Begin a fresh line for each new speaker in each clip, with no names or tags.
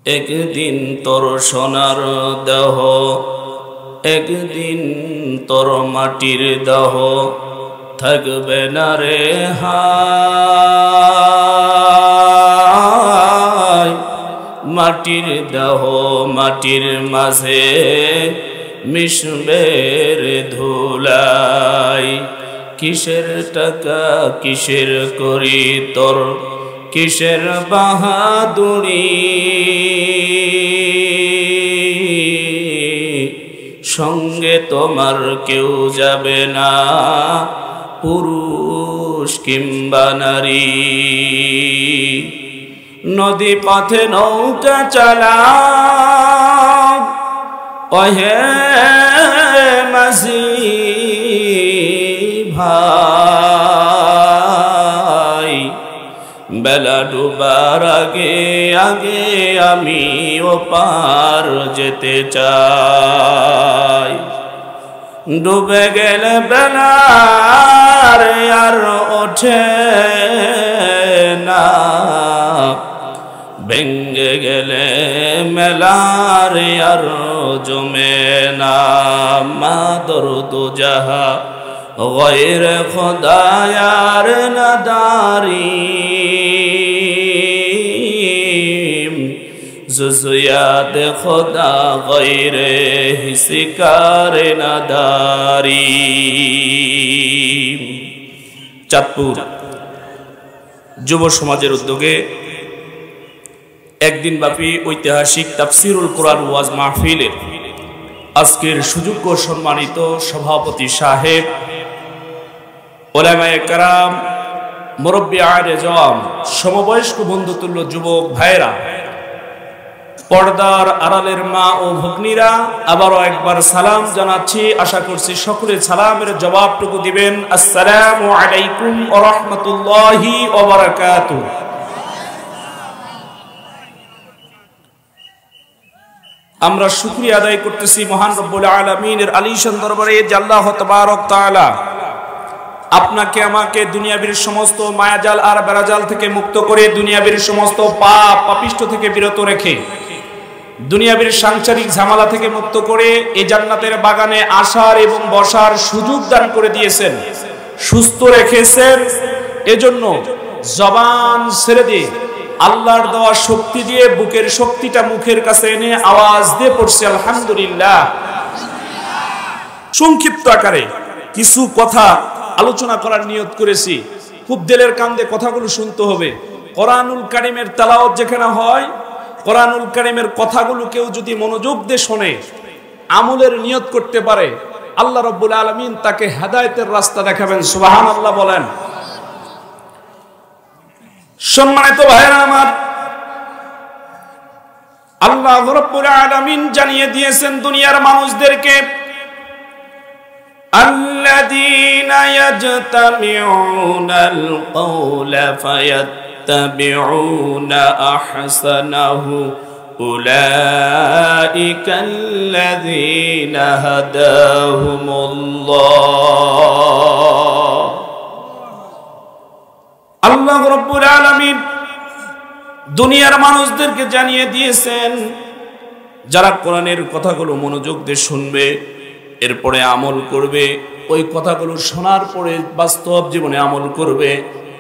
একদিন তোর সোনার দেহ, একদিন তোর মাটির দেহ, থাকবে না রে হায়। মাটির দেহ মাটির মাঝে মিশবে রে ধুলাই। কিসের টাকা কিসের করি তোর, কিসের বাহাদুরি, সঙ্গে তোমার কেউ যাবে না, পুরুষ কিংবা নারী। নদী পথে নৌকা চালাও ওহে মাঝি ভাই। বেলা ডুবার আগে আগে আমি ওপার যেতে চাই। ডুবে গেলে বেলার আর ওঠে না, ভেঙ্গে গেলে মেলার আর জমে না। মা দরুদ জাহা গয়র খোদায়ার নাদারি, জুজুয়াত খোদা গয়রে হিসিকার নাদারি। চাঁদপুর যুব সমাজের উদ্যোগে একদিন ব্যাপী ঐতিহাসিক তাফসিরুল কোরআন ওয়াজ মাহফিলের আজকের সুযোগ্য সম্মানিত সভাপতি সাহেব, উলামায়ে কেরাম, মুরব্বিয়ানে জাওয়াম, সমবয়স্ক বন্ধুতুল্য যুবক ভাইরা, পর্দার আড়ালের মা ও ভগ্নীরা, আবারও একবার সালাম জানাচ্ছি। আশা করছি সকলে সালামের জবাবটুকু দিবেন। আসসালামু আলাইকুম ওয়া রাহমাতুল্লাহি ওয়া বারাকাতুহু। আমরা শুকরিয়া আদায় করতেছি মহান রব্বুল আলামিনের আলিশান দরবারে যে আল্লাহ তাবারক তাআলা আপনাকে আমাকে দুনিয়াবীর সমস্ত মায়াজাল আর বেড়াজাল থেকে মুক্ত করে, দুনিয়াবীর সমস্ত পাপ পাপিষ্ঠ থেকে বিরত রেখে, দুনিয়াবীর সাংসারিক ঝামেলা থেকে মুক্ত করে এই জান্নাতের বাগানে আসার এবং বসার সুযোগ দান করে দিয়েছেন, সুস্থ রেখেছেন। এজন্য জবান ছেড়ে দিয়ে আল্লাহর দেওয়া শক্তি দিয়ে বুকের শক্তিটা মুখের কাছে এনে আওয়াজ দিয়ে পড়ছি আলহামদুলিল্লাহ। সংক্ষিপ্ত আকারে কিছু কথা আলোচনা করার নিয়ত করেছি। খুব দিলের কান্দে কথাগুলো শুনতে হবে। কোরআনুল কারীমের তেলাওয়াত যেখানে হয়, কোরআনুল কারীমের কথাগুলো কেউ যদি মনোযোগ দিয়ে শোনে, আমলের নিয়ত করতে পারে, আল্লাহ রাব্বুল আলামিন তাকে হেদায়েতের রাস্তা দেখাবেন। সুবহানাল্লাহ বলেন। সম্মানিত ভাইরা আমার, আল্লাহ রাব্বুল আলামিন জানিয়ে দিয়েছেন দুনিয়ার মানুষদেরকে, আল্লাযীনা ইয়াজতামিউনাল কওলা ফায়াত্তাবিউনা আহসানাহু উলাইকাল্লাযীনা হাদাহুমুল্লাহ। আল্লাহ রাব্বুল আলামিন দুনিয়ার মানুষদেরকে জানিয়ে দিয়েছেন, যারা কোরআনের কথাগুলো মনোযোগ দিয়ে শুনবে, এরপরে আমল করবে, ওই কথাগুলো শোনার পরে বাস্তব জীবনে আমল করবে,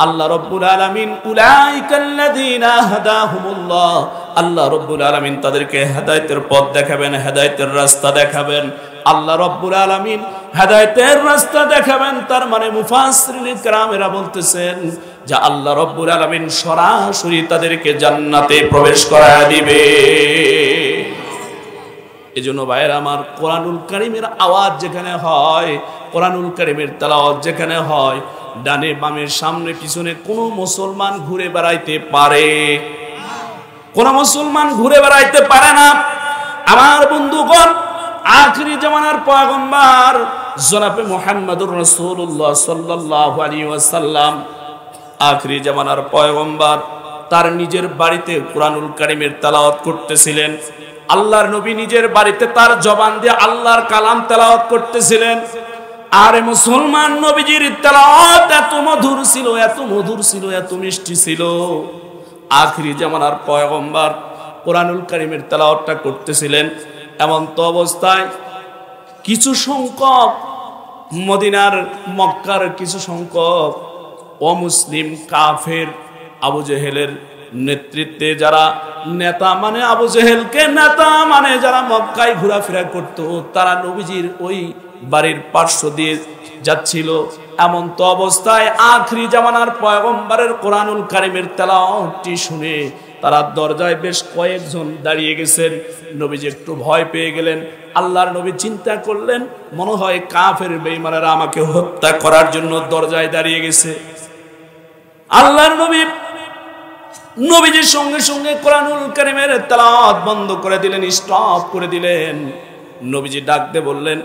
আল্লাহ রাব্বুল আলামিন উলাইকাল্লাযীনা হাদাহুমুল্লাহ, আল্লাহ রাব্বুল আলামিন তাদেরকে হেদায়েতের পথ দেখাবেন, হেদায়েতের রাস্তা দেখাবেন। আল্লাহ রাব্বুল আলামিন হেদায়েতের রাস্তা দেখাবেন, তার মানে মুফাসসিরিন কেরামেরা বলতেছেন যে আল্লাহ রাব্বুল আলামিন সরাসরি তাদেরকে জান্নাতে প্রবেশ করায় দিবে। এজন্য ভাইয়েরা আমার, কোরআনুল কারীমের আওয়াজ যেখানে হয়, কোরআনুল কারীমের তেলাওয়াত যেখানে হয়, ডানে বামে সামনে পিছনে কোনো মুসলমান ঘুরে বেড়াইতে পারে? কোন মুসলমান ঘুরে বেড়াইতে পারে না। আমার বন্ধুগণ, আখিরি জামানার পয়গম্বর জনাবে মুহাম্মদুর রাসূলুল্লাহ সাল্লাল্লাহু আলাইহি ওয়াসাল্লাম, আখিরি জামানার পয়গম্বর, তার নিজের বাড়িতে কোরআনুল কারীমের তেলাওয়াত করতেছিলেন। আল্লাহর নবী নিজের বাড়িতে তার জবান দিয়ে আল্লাহর কালাম তেলাওয়াত করতেছিলেন। আর মুসলমান নবীজির তেলাওয়াত এত মধুর ছিল, এত মধুর ছিল, এত মিষ্টি ছিল। আখিরি জামানার পয়গম্বর কোরআনুল কারীমের তেলাওয়াতটা করতেছিলেন। এমন তো অবস্থায় কিছু সংখ্যক মদিনার মক্কার কিছু সংখ্যক অমুসলিম কাফের, আবু জেহেলের নেতৃত্বে যারা নেতা মানে আবু জেহেলকে নেতা মানে যারা মক্কায় ঘোরাফেরা করত, তারা নবীজির ওই বাড়ির পার্শ্ব দিয়ে যাচ্ছিল। এমন তো অবস্থায় আখরি জামানার পয়গম্বরের কোরআনুল কারীমের তেলাওয়াতটি শুনে তারা দরজায় বেশ কয়েকজন দাঁড়িয়ে গেছেন। নবীজি একটু ভয় পেয়ে গেলেন। আল্লাহর নবী চিন্তা করলেন, মনে হয় কাফের বেঈমানেরা আমাকে হত্যা করার জন্য দরজায় দাঁড়িয়ে গেছে। আল্লাহর নবীজির সঙ্গে সঙ্গে কোরআনুল কারীমের তেলাওয়াত বন্ধ করে দিলেন, স্টপ করে দিলেন। নবীজি ডাক দিয়ে বললেন,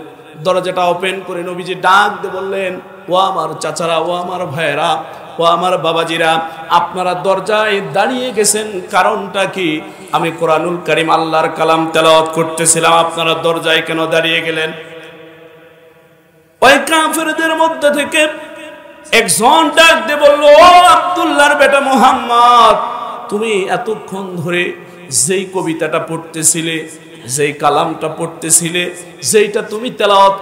দরজাটা ওপেন করে নবীজি ডাক দিয়ে বললেন, ও আমার চাচারা, ও আমার ভাইয়েরা, ও আমার বাবাজিরা, আপনারা দরজায় দাঁড়িয়ে গেছেন কারণটা কি? আমি কোরআনুল কারীম আল্লাহর কালাম তেলাওয়াত করতেছিলাম, আপনারা দরজায় কেন দাঁড়িয়ে গেলেন? ওই কাফেরদের মধ্যে থেকে একজন ডাক দিয়ে বলল, ও আব্দুল্লাহর বেটা মুহাম্মদ, তুমি এতক্ষণ ধরে যেই কবিতাটা পড়তেছিলে, যেই কালামটা পড়তেছিলে, যেইটা তুমি তেলাওয়াত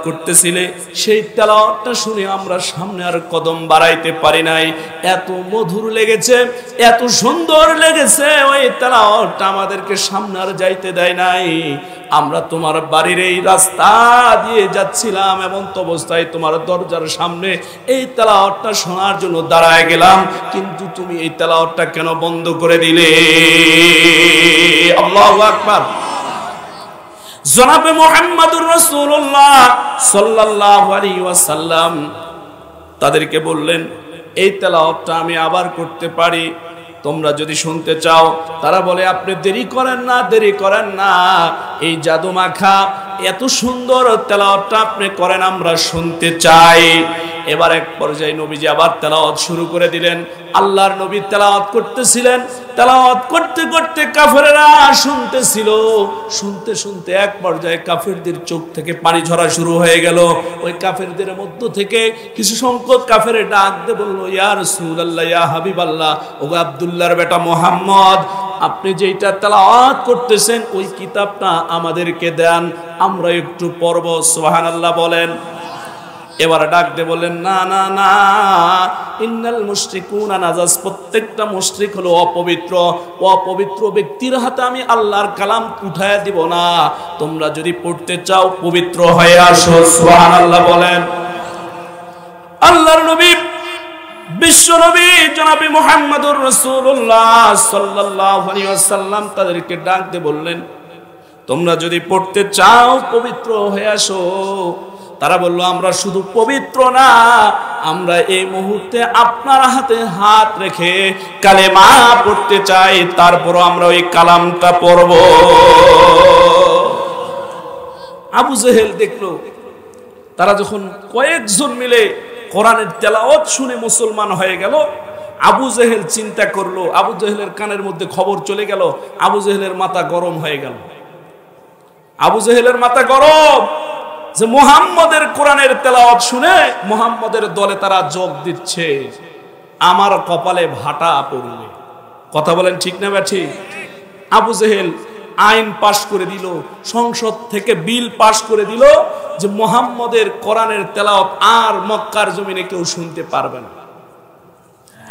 করতেছিলে, সেই তেলাওয়াতটা শুনে আমরা সামনে আর কদম বাড়াইতে পারি নাই। এত মধুর লেগেছে, এত সুন্দর লেগেছে, ওই তেলাওয়াতটা আমাদেরকে সামনে আর যাইতে দেয় নাই। আমরা তোমার বাড়ির এই রাস্তা দিয়ে যাচ্ছিলাম, এমন তো অবস্থায় তোমার দরজার সামনে এই তেলাওয়াতটা শোনার জন্য দাঁড়ায় গেলাম, কিন্তু তুমি এই তেলাওয়াতটা কেন বন্ধ করে দিলে? আল্লাহু আকবার। জনাবে মুহাম্মদুর রাসূলুল্লাহ সাল্লাল্লাহু আলাইহি ওয়াসাল্লাম তাদেরকে বললেন, এই তেলাওয়াতটা আমি আবার করতে পারি, তোমরা যদি শুনতে চাও। তারা বলে, আপনি দেরি করেন না, এই জাদু মাখা এত সুন্দর তেলাওয়াতটা আপনি করেন, আমরা শুনতে চাই। এবার এক পর্যায়ে নবীজি আবার তেলাওয়াত শুরু করে দিলেন। আল্লাহর নবী তেলাওয়াত করতেছিলেন, তেলাওয়াত করতে করতে কাফেররা শুনতেছিল। শুনতে শুনতে এক পর্যায়ে কাফেরদের চোখ থেকে পানি ঝরা শুরু হয়ে গেল। ওই কাফেরদের মধ্য থেকে কিছু সংখ্যক কাফের ডাক দিয়ে বলল, ইয়া রাসূলুল্লাহ, ইয়া হাবিবাল্লাহ, ওগো আব্দুল্লাহর বেটা মুহাম্মদ, আপনি যেটা তেলাওয়াত করতেছেন ওই কিতাবটা আমাদেরকে দেন, আমরা একটু পড়ব। সুবহানাল্লাহ বলেন। এবার ডাক দিয়ে বললেন, না না না, ইন্নাল মুশরিকুনা নাজাস, প্রত্যেকটা মুশরিক হলো অপবিত্র, অপবিত্র ব্যক্তির হাতে আমি আল্লাহর কালাম উঠায়া দিব না, তোমরা যদি পড়তে চাও পবিত্র হয়ে আসো। সুবহানাল্লাহ বলেন। আল্লাহর নবী বিশ্ব নবী জনাবে মুহাম্মদুর রাসূলুল্লাহ সাল্লাল্লাহু আলাইহি ওয়াসাল্লাম তাদেরকে ডাক দিয়ে বললেন, তোমরা যদি পড়তে চাও পবিত্র হয়ে আসো। তারা বলল, আমরা শুধু পবিত্র না, আমরা এই মুহূর্তে আপনার হাতে হাত রেখে কালেমা পড়তে চাই, তারপর আমরা ওই কালামটা পড়ব। আবু জেহেল দেখলো, তারা যখন কয়েকজন মিলে কোরআনের তেলাওয়াত শুনে মুসলমান হয়ে গেল, আবু জেহেল চিন্তা করলো, আবু জেহেলের কানের মধ্যে খবর চলে গেল, আবু জেহেলের মাথা গরম হয়ে গেল। আবু জেহেলের মাথা গরম যে মুহাম্মদের কোরআনের তেলাওয়াত শুনে মুহাম্মদের দলে তারা যোগ দিচ্ছে, আমার কপালে ভাটা পড়বে। কথা বলেন ঠিক না ব্যাঠি? আবু জেহেল আইন পাশ করে দিল, সংসদ থেকে বিল পাশ করে দিল যে মুহাম্মদের কোরআনের তেলাওয়াত আর মক্কার জমিনে কেউ শুনতে পারবে না।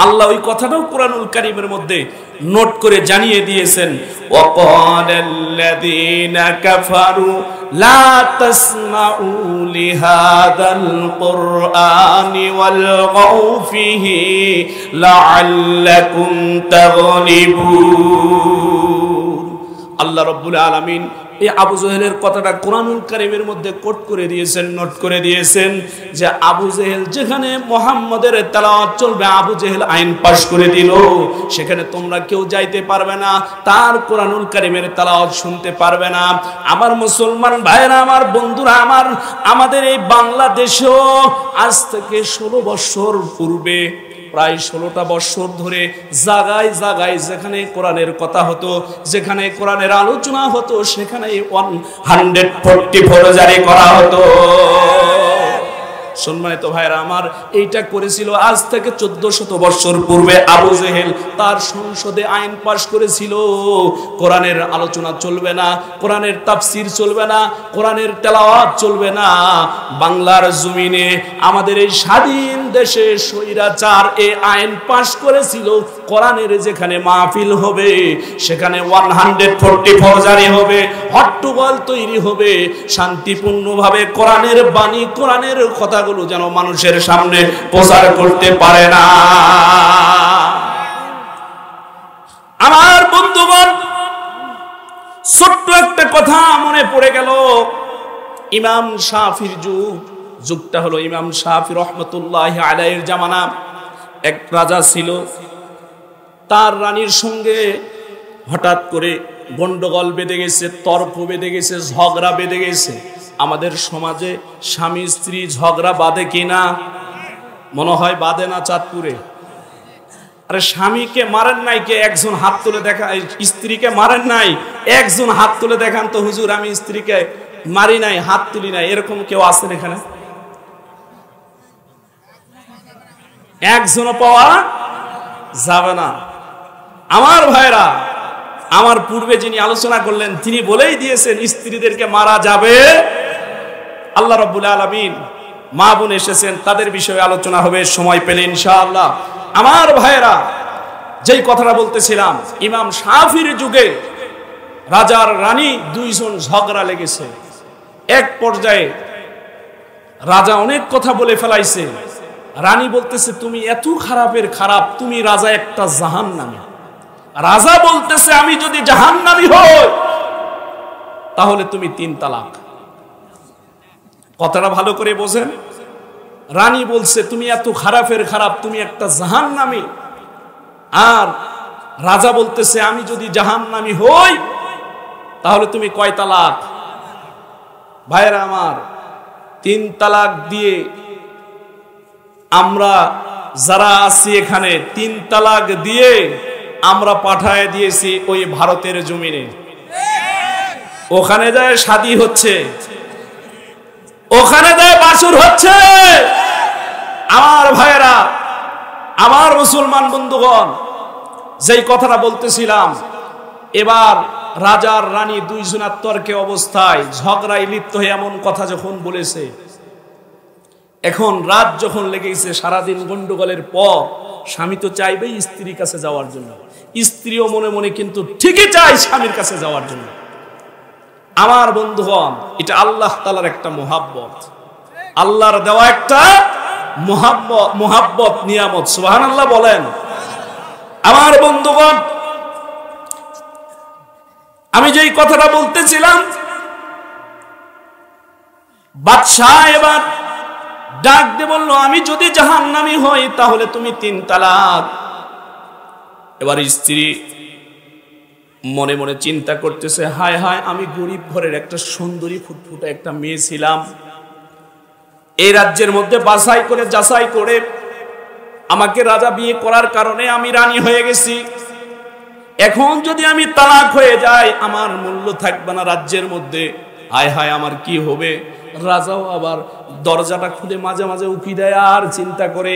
আল্লাহ ওই কথাটাও কোরআনুল কারীমের মধ্যে নোট করে জানিয়ে দিয়েছেন, ওয়াকালাল্লাযীনা কাফারু লা তাসমাউ লিহাযাল কুরআনি ওয়ালগাউ ফীহি লাআল্লাকুম তাগলিবুন। আল্লাহ রাব্বুল আলামিন এই আবু জেহেলের কথাটা কোরআনুল কারীমের মধ্যে কোট করে দিয়েছেন, নোট করে দিয়েছেন যে আবু জেহেল যেখানে মুহাম্মদের তেলাওয়াত চলবে, আবু জেহেল আইন পাশ করে দিল, সেখানে তোমরা কেউ যাইতে পারবে না, তার কোরআনুল কারীমের তেলাওয়াত শুনতে পারবে না। আমার মুসলমান ভাইরা, আমার বন্ধুরা, আমাদের এই বাংলাদেশেও আজ থেকে 16 বছর পূর্বে, প্রায় 16টা বছর ধরে জায়গায় জায়গায় যেখানে কোরআনের কথা হতো, যেখানে কোরআনের আলোচনা হতো, সেখানে 144 জারি করা হতো। সম্মানিত ভাইরা আমার, এইটা করেছিল আজ থেকে 1400 বছর পূর্বে আবু জেহেল। তার সংসদে আইন পাশ করেছিল, কোরআনের আলোচনা চলবে না, কোরআনের তাফসীর চলবে না, কোরআনের তেলাওয়াত চলবে না। বাংলার জমিনে আমাদের এই স্বাধীন দেশে স্বৈরাচার এই আইন পাশ করেছিল, কোরআনের যেখানে মাহফিল হবে সেখানে 144 জারি হবে, হট্টগোল তৈরি হবে, শান্তিপূর্ণভাবে কোরআনের বাণী, কোরআনের কথাগুলো যেন মানুষের সামনে প্রচার করতে পারে না। আমার বন্ধুগণ, ছোট্ট একটা কথা মনে পড়ে গেল। ইমাম শাফির যুগটা হলো ইমাম শাফি রহমতুল্লাহ আলাইহির জামানা। এক রাজা ছিল, তার রানীর সঙ্গে হঠাৎ করে গন্ডগোল বেঁধে গেছে, তর্ক বেঁধে গেছে, ঝগড়া বেঁধে গেছে। আমাদের সমাজে স্বামী স্ত্রী ঝগড়া বাঁধে কিনা? মনে হয় বাঁধে না চাঁদপুরে। আরে স্বামীকে মারেন নাই কে? একজন হাত তুলে দেখা। স্ত্রীকে মারেন নাই, একজন হাত তুলে দেখান তো, হুজুর আমি স্ত্রীকে মারি নাই, হাত তুলি নাই। এরকম কেউ আছেন এখানে? একজনও পাওয়া যাবে না। আমার ভাইরা, আমার পূর্বে যিনি আলোচনা করলেন তিনি বলেই দিয়েছেন স্ত্রীদেরকে মারা যাবে। আল্লাহ রাব্বুল আলামিন, মা বোন এসেছেন, তাদের বিষয়ে আলোচনা হবে সময় পেলে ইনশাআল্লাহ। আমার ভাইরা, যেই কথাটা বলতেছিলাম, ইমাম শাফির যুগে রাজার রানী দুইজন ঝগড়া লেগেছে। এক পর্যায়ে রাজা অনেক কথা বলে ফেলাইছে। রানী বলতেছে তুমি এত খারাপের খারাপ, তুমি রাজা একটা জাহান্নামী। রাজা বলতেছে আমি যদি জাহান্নামী হই তাহলে তুমি 3 তালাক। কথাটা ভালো করে বোঝেন। রানী বলছে তুমি এত খারাপের খারাপ, তুমি একটা জাহান্নামী। আর রাজা বলতেছে আমি যদি জাহান্নামী হই তাহলে তুমি কয় তালাক? ভাইরা আমার, 3 তালাক দিয়ে আমরা যারা আছি এখানে, 3 তালাক দিয়ে আমরা পাঠায় দিয়েছি ওই ভারতের জমিনে। ওখানে যায় শাদী হচ্ছে, ওখানে যায় বাসুর হচ্ছে। আমার ভাইরা, আমার মুসলমান বন্ধুগণ, যেই কথাটা বলতেছিলাম, এবার রাজার রানী দুইজনার তর্কে অবস্থায় ঝগড়ায় লিপ্ত হয়ে এমন কথা যখন বলেছে, এখন রাত যখন লেগেছে, সারাদিন গন্ডগোলের পর স্বামী তো চাইবেই স্ত্রীর কাছে যাওয়ার জন্য, স্ত্রীও মনে মনে কিন্তু ঠিকই চায় স্বামীর কাছে যাওয়ার জন্য। আমার বন্ধুগণ, এটা আল্লাহ তাআলার একটা মুহাব্বত, আল্লাহর দেওয়া একটা মুহাব্বত নিয়ামত। সুবহানাল্লাহ বলেন। আমার বন্ধুগণ, আমি যেই কথাটা বলতেছিলাম, বাদশাহ এবার ডাক দিয়ে বলল আমি যদি জাহান্নামী হই তাহলে তুমি 3 তালাক। এবার স্ত্রী মনে মনে চিন্তা করতেছে, হায় হায়, আমি গরিব ঘরের একটা সুন্দরী ফুটফুটে একটা মেয়ে ছিলাম, এই রাজ্যের মধ্যে বাছাই করে যাচাই করে আমাকে রাজা বিয়ে করার কারণে আমি রানী হয়ে গেছি। এখন যদি আমি তালাক হয়ে যাই আমার মূল্য থাকবে না রাজ্যের মধ্যে। হায় হায়, আমার কি হবে? রাজাও আবার দরজাটা খুলে মাঝে মাঝে উকি দেয় আর চিন্তা করে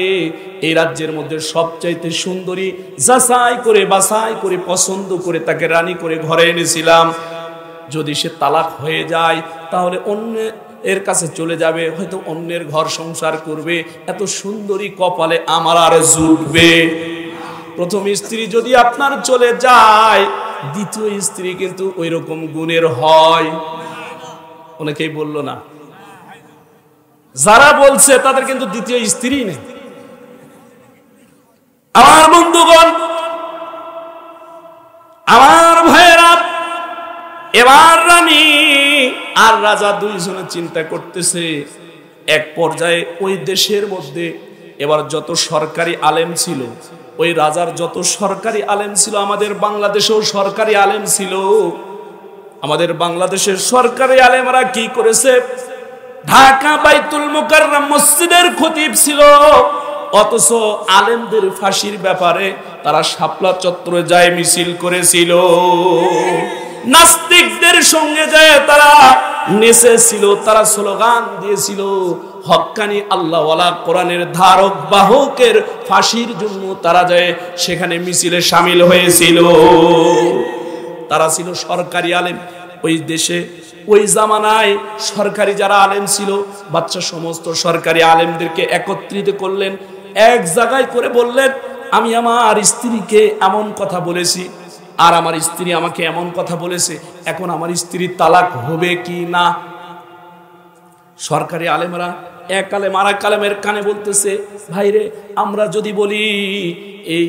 এই রাজ্যের মধ্যে সবচাইতে সুন্দরী যাচাই করে বাছাই করে পছন্দ করে তাকে রানী করে ঘরে এনেছিলাম, যদি সে তালাক হয়ে যায় তাহলে অন্য এর কাছে চলে যাবে, হয়তো অন্যের ঘর সংসার করবে, এত সুন্দরী কপালে আমার আর জুটবে। প্রথম স্ত্রী যদি আপনার চলে যায়, দ্বিতীয় স্ত্রী কিন্তু ওই রকম গুণের হয়। অনেকেই বলল না, যারা বলছে তাদের কিন্তু দ্বিতীয় স্ত্রী নেই। আমার বন্ধুগণ, আমার ভাইয়েরা, এবার রানী আর রাজা দুইজনে চিন্তা করতেছে। এক পর্যায়ে ওই দেশের মধ্যে এবার যত সরকারি আলেম ছিল, ওই রাজার যত সরকারি আলেম ছিল, আমাদের বাংলাদেশেও সরকারি আলেম ছিল। আমাদের বাংলাদেশের সরকারি আলেমরা কি করেছে? ঢাকা বাইতুল মুকাররম মসজিদের খতিব ছিল, অথচ আলেমদের ফাঁসির ব্যাপারে তারা শাপলা চত্বরে যায় মিছিল করেছিল। নাস্তিকদের সঙ্গে যায় তারা নেচেছিল, তারা স্লোগান দিয়েছিল, হক্কানি আল্লাহওয়ালা কোরআনের ধারক বাহকের ফাঁসির জন্য তারা যায় সেখানে মিছিলে শামিল হয়েছিল। তারা ছিল সরকারি আলেম। ওই দেশে ওই জামানায় সরকারি যারা আলেম ছিল, বাচ্চা সমস্ত সরকারি আলেমদেরকে একত্রিত করলেন, এক জায়গায় করে বললেন, আমি আমার স্ত্রীকে এমন কথা বলেছি আর আমার স্ত্রী আমাকে এমন কথা বলেছে, এখন আমার স্ত্রীর তালাক হবে কি না? সরকারি আলেমরা এক আলেম আর এক আলেমের কানে বলতেছে, ভাইরে, আমরা যদি বলি এই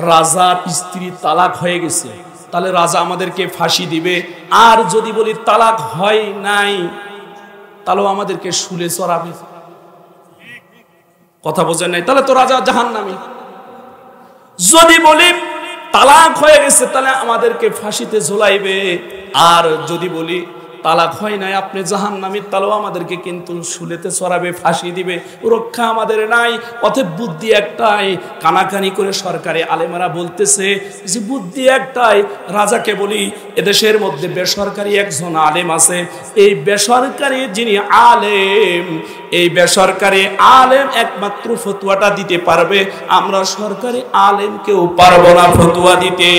রাজার স্ত্রী তালাক হয়ে গেছে, তাহলে রাজা আমাদেরকে ফাঁসি দিবে, আর যদি বলি তালাক হয় নাই, তাহলেও আমাদেরকে শুলে চড়াবে। কথা বোঝেন নাই? তাহলে তো রাজা জাহান্নামী। যদি বলি তালাক হয়ে গেছে, তাহলে আমাদেরকে ফাঁসিতে ঝোলাইবে, আর যদি বলি তালাক হয় নাই, আপনি জাহান্নামী, তাহলেও আমাদেরকে কিন্তু শুলেতে চড়াবে, ফাঁসি দিবে, রক্ষা আমাদের নাই। অতএব বুদ্ধি একটাই। কানাকানি করে সরকারি আলেমরা বলতেছে যে বুদ্ধি একটাই, রাজাকে বলি এদেশের মধ্যে বেসরকারি একজন আলেম আছে, এই বেসরকারি যিনি আলেম, এই বেসরকারি আলেম একমাত্র ফতোয়াটা দিতে পারবে, আমরা সরকারি আলেম কেউ পারবো না ফতোয়া দিতে।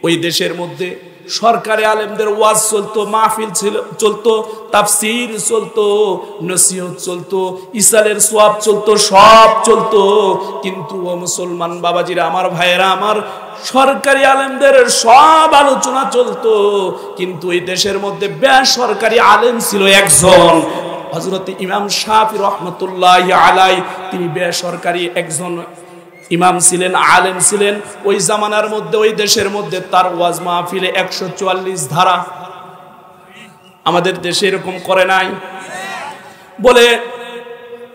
ওই দেশের মধ্যে সরকারি আলেমদের ওয়াজ চলতো, মাহফিল চলতো, তাফসীর চলতো, নসিহত চলতো, ইসালের সওয়াব চলতো, সব চলতো। কিন্তু ও মুসলমান বাবাজিরা, আমার ভাইয়েরা আমার, সরকারি আলেমদের সব আলোচনা চলতো, কিন্তু এই দেশের মধ্যে বেসরকারি আলেম ছিল একজন, হযরত ইমাম শাফি রহমাতুল্লাহি আলাইহি। তিনি বেসরকারি একজন ইমাম ছিলেন, আলেম ছিলেন। ওই জামানার মধ্যে, ওই দেশের মধ্যে তার ওয়াজ মাহফিলে 144 ধারা। আমাদের দেশে এরকম করে নাই। বলে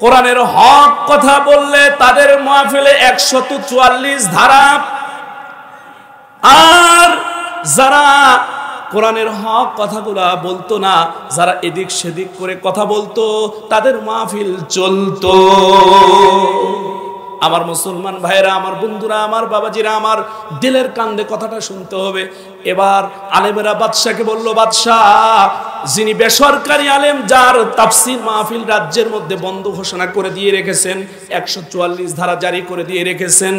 কোরআনের হক কথা বললে তাদের মাহফিলে 144 ধারা, আর যারা কোরআনের হক কথাগুলা বলতো না, যারা এদিক সেদিক করে কথা বলতো, তাদের মাহফিল চলতো। আমার মুসলমান ভাইরা, আমার বন্ধুরা, আমার বাবাজিরা, আমার দিলের কান্দে কথাটা শুনতে হবে। এবার আলেমেরা বাদশাকে বলল, বাদশাহ, যিনি বেসরকারি আলেম, যার তাফসীর মাহফিল রাজ্যের মধ্যে বন্ধ ঘোষণা করে দিয়ে রেখেছেন, 144 ধারা জারি করে দিয়ে রেখেছেন,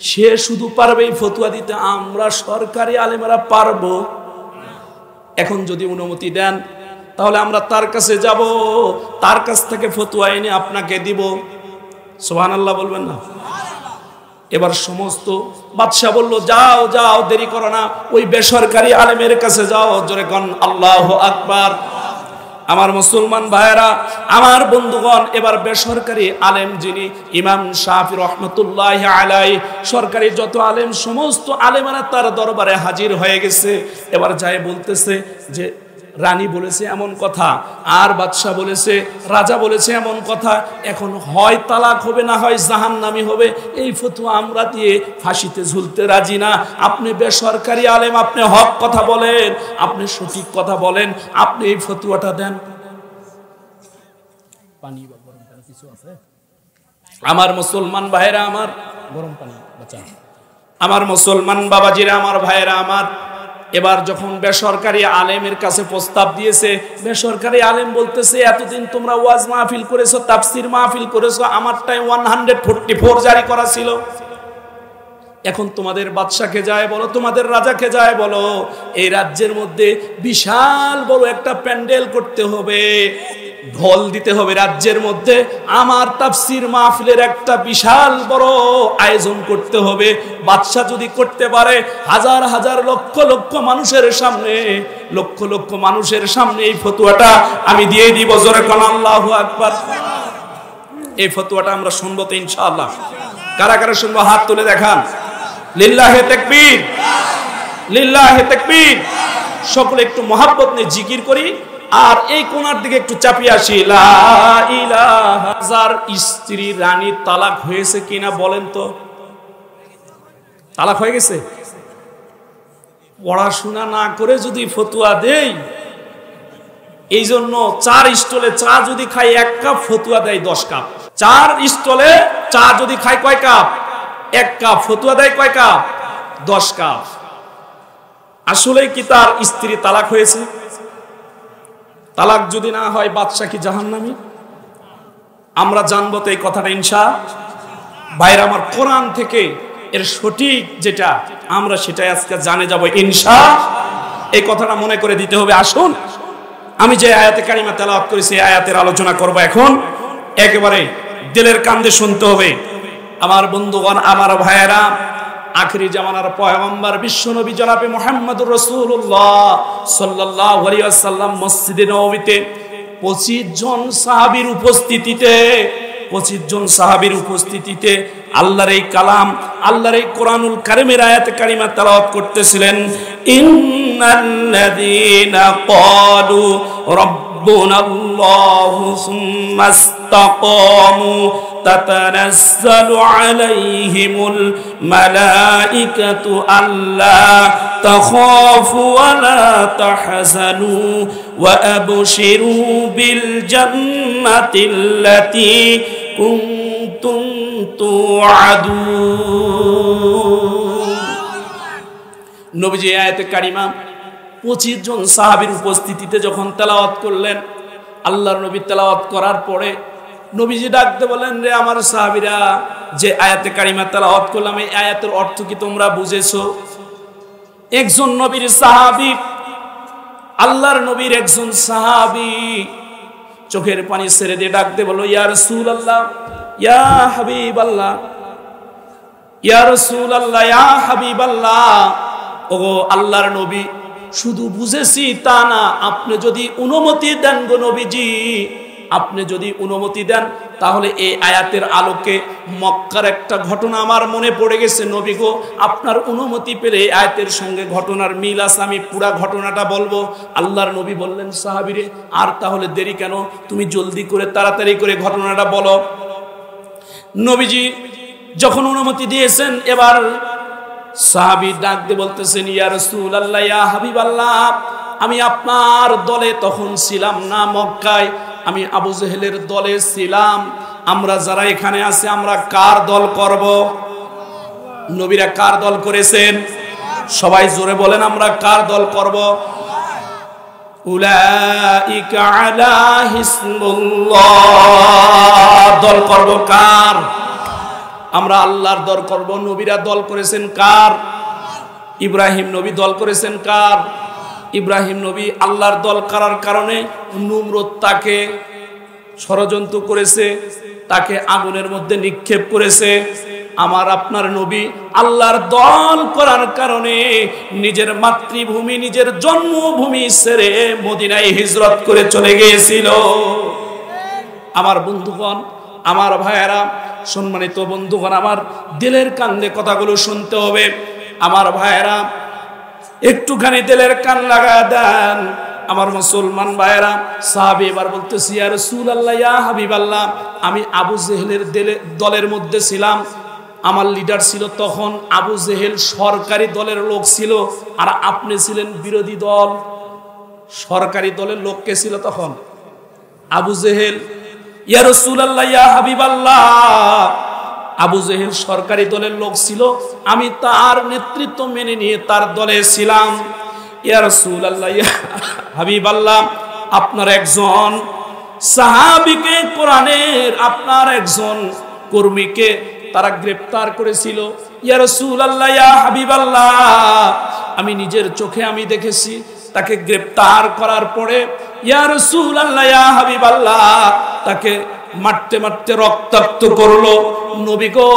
সে শুধু পারবে এই ফতোয়া দিতে, আমরা সরকারি আলেমেরা পারবো। এখন যদি অনুমতি দেন, তাহলে আমরা তার কাছে যাব, তার কাছ থেকে ফতোয়া এনে আপনাকে দিব। সুবহানাল্লাহ বলবেন না? এবার সমস্ত বাদশা বলল, যাও যাও, দেরি করো না, ওই বেসরকারি আলেমের কাছে যাও, জোরে কোন আল্লাহু আকবার। আমার মুসলমান ভাইয়েরা, আমার বন্ধুগণ, এবার বেসরকারি আলেম যিনি ইমাম শাফি রহমাতুল্লাহি আলাইহি, সরকারি যত আলেম, সমস্ত আলেমেরা তার দরবারে হাজির হয়ে গেছে। এবার যায় বলতেছে যে রানী বলেছে এমন কথা, আর বাদশা বলেছে, রাজা বলেছে এমন কথা, এখন হয় তালাক হবে, না হয় জাহান্নামী হবে, এই ফতোয়া আমরা দিয়ে ফাঁসিতে ঝুলতে রাজি না। আপনি বেসরকারি আলেম, আপনি হক কথা বলেন, আপনি সঠিক কথা বলেন, আপনি এই ফতোয়াটা দেন। পানি বা গরম পানি কিছু আছে? আমার মুসলমান ভাইরা আমার, গরম পানি বাঁচা। আমার মুসলমান বাবাজিরা, আমার ভাইরা আমার, এবার যখন বেসরকারি আলেমের কাছে প্রস্তাব দিয়েছে, বেসরকারি আলেম বলতেছে, এতদিন তোমরা ওয়াজ মাহফিল করেছো, তাফসীর মাহফিল করেছো, আমারটাই 144 জারি করা ছিল, এখন তোমাদের বাদশাকে যায় বলো, তোমাদের রাজাকে যায় বলো, এই রাজ্যের মধ্যে বিশাল বড় একটা প্যান্ডেল করতে হবে, ঢোল দিতে হবে রাজ্যের মধ্যে, আমার তাফসীর মাহফিলের একটা বিশাল বড় আয়োজন করতে হবে। বাদশা যদি করতে পারে, হাজার হাজার লক্ষ লক্ষ মানুষের সামনে, লক্ষ লক্ষ মানুষের সামনে এই ফতোয়াটা আমি দিয়ে দিব। জোরে কোন আল্লাহু আকবার। এই ফতোয়াটা আমরা শুনবো তো ইনশাআল্লাহ। কারা কারা শুনবো হাত তুলে দেখান। লিল্লাহে তাকবীর, লিল্লাহে তাকবীর। সকলে একটু মহব্বত নিয়ে জিকির করি, আর এই কোণার দিকে একটু চাপিয়ে আসি। লা ইলাহা। যার স্ত্রী রানী তালাক হয়েছে কিনা বলেন তো? তালাক হয়ে গেছে? পড়াশোনা না করে যদি ফতোয়া দেই, এই জন্য 4 স্টলে চা যদি খাই 1 কাপ, ফতোয়া দেয় 10 কাপ। 4 স্টলে চা যদি খাই কয় কাপ? 1 কাপ। ফতোয়া দেয় কয় কাপ? 10 কাপ। আসলে কি তার স্ত্রী তালাক হয়েছে? তালাক যদি না হয় বাদশা কি জাহান্নামী? আমরা জানবো তো এই কথাটা ইনশাআল্লাহ। ভাইরা আমার, কোরআন থেকে এর সঠিক যেটা আমরা সেটাই আজকে জানে যাব ইনশাআল্লাহ। এই কথাটা মনে করে দিতে হবে। আসুন আমি যে আয়াতে কারিমা তেলাওয়াত করেছি এই আয়াতের আলোচনা করব এখন। একেবারে দিলের কান্দে শুনতে হবে। আমার বন্ধুগণ, আমার ভাইয়েরা, আখিরি জামানার পয়গম্বর বিশ্বনবী জনাবে মুহাম্মদুর রাসূলুল্লাহ সাল্লাল্লাহু আলাইহি ওয়াসাল্লাম মসজিদে নববীতে 25 জন সাহাবীর উপস্থিতিতে আল্লাহর এই কালাম, আল্লাহর এই কোরআনুল কারীমের আয়াতে কারিমা তেলাওয়াত করতেছিলেন। ইন্নাল্লাযীনা ক্বালু রাব্বুনাল্লাহু সুম্মা ইসতাকামু তাতানাজ্জালু আলাইহিমুল মালাইকাতু আল্লা তাখাফু ওয়া লা তাহজানু ওয়া আবশিরু বিল জান্নাতিল্লাতী কুনতুম তুআদুন। নবীজি আয়াতে কারিমা 25 জন সাহাবীর উপস্থিতিতে যখন তেলাওয়াত করলেন, আল্লাহর নবী তেলাওয়াত করার পরে নবীজি ডাকতে বলেন, রে আমার সাহাবীরা, যে আয়াতে কারিমা তেলাওয়াত করলাম এই আয়াতের অর্থ কি তোমরা বুঝেছো? একজন নবীর সাহাবী, আল্লাহর নবীর একজন সাহাবী চোখের পানি ছেড়ে দিয়ে ডাকতে বলল, ইয়া রাসূলুল্লাহ, ইয়া হাবিবাল্লাহ, ইয়া রাসূলুল্লাহ, ইয়া হাবিবাল্লাহ। ওগো আল্লাহর নবী, শুধু বুঝেছি তা না, আপনি যদি অনুমতি দেন গো নবীজি, আপনি যদি অনুমতি দেন তাহলে এই আয়াতের আলোকে মক্কার একটা ঘটনা আমার মনে পড়ে গেছে। নবী গো, আপনার অনুমতি পেলে এই আয়াতের সঙ্গে ঘটনার মিল আছে, আমি পুরা ঘটনাটা বলবো। আল্লাহর নবী বললেন, সাহাবীরে, আর তাহলে দেরি কেন, তুমি জলদি করে তাড়াতাড়ি করে ঘটনাটা বলো। নবীজি যখন অনুমতি দিয়েছেন, এবার সাহাবী ডাক দিয়ে বলতেছেন, ইয়া রাসূলুল্লাহ, ইয়া হাবিবাল্লাহ, আমি আপনার দলে তখন ছিলাম না মক্কায়, আমি আবু জেহেলের দলে ছিলাম। আমরা যারা এখানে আছি আমরা কার দল করব? নবীরা কার দল করেছেন? সবাই জোরে বলেন, আমরা কার দল করব? উলাইকা আলা হিসবুল্লাহ, দল করব কার? আমরা আল্লাহর দল করব। নবীরা দল করেছেন কার? ইব্রাহিম নবী দল করেছেন কার? ইব্রাহিম নবী আল্লাহর দল করার কারণে নমরুদ তাকে ষড়যন্ত্র করেছে, তাকে আগুনের মধ্যে নিক্ষেপ করেছে। আমার আপনার নবী আল্লাহর দল করার কারণে নিজের মাতৃভূমি, নিজের জন্মভূমি ছেড়ে মদিনায় হিজরত করে চলে গিয়েছিল। আমার বন্ধুগণ, আমার ভাইয়েরা, সম্মানিত বন্ধুগণ, আমার দিলের কান্দে কথাগুলো শুনতে হবে। আমার ভাইয়েরা, একটুখানি দিলের কান লাগা দেন আমার মুসলমান ভাইয়েরা। সাহাবী এবার বলতেছি, ইয়া রাসূলুল্লাহ, ইয়া হাবিবাল্লাহ, আমি আবু জেহেলের দলের মধ্যে ছিলাম। আমার লিডার ছিল তখন আবু জেহেল, সরকারি দলের লোক ছিল, আর আপনি ছিলেন বিরোধী দল। সরকারি দলের লোক কে ছিল তখন? আবু জেহেল। ইয়া রাসূলুল্লাহ, ইয়া হাবিবাল্লাহ, আবু জেহেল সরকারি দলের লোক ছিল, আমি তার নেতৃত্ব মেনে নিয়ে তার দলে ছিলাম। ইয়া রাসূলুল্লাহ, ইয়া হাবিবাল্লাহ, আপনার একজন সাহাবীকে, কোরআনের আপনার একজন কর্মীকে তারা গ্রেফতার করেছিল। ইয়া রাসূলুল্লাহ, ইয়া হাবিবাল্লাহ, আমি নিজের চোখে আমি দেখেছি তাকে গ্রেফতার করার পরে, ইয়া রাসূলুল্লাহ, ইয়া হাবিবাল্লাহ, তাকে মারতে মারতে রক্তাক্ত করলো। নবী গো,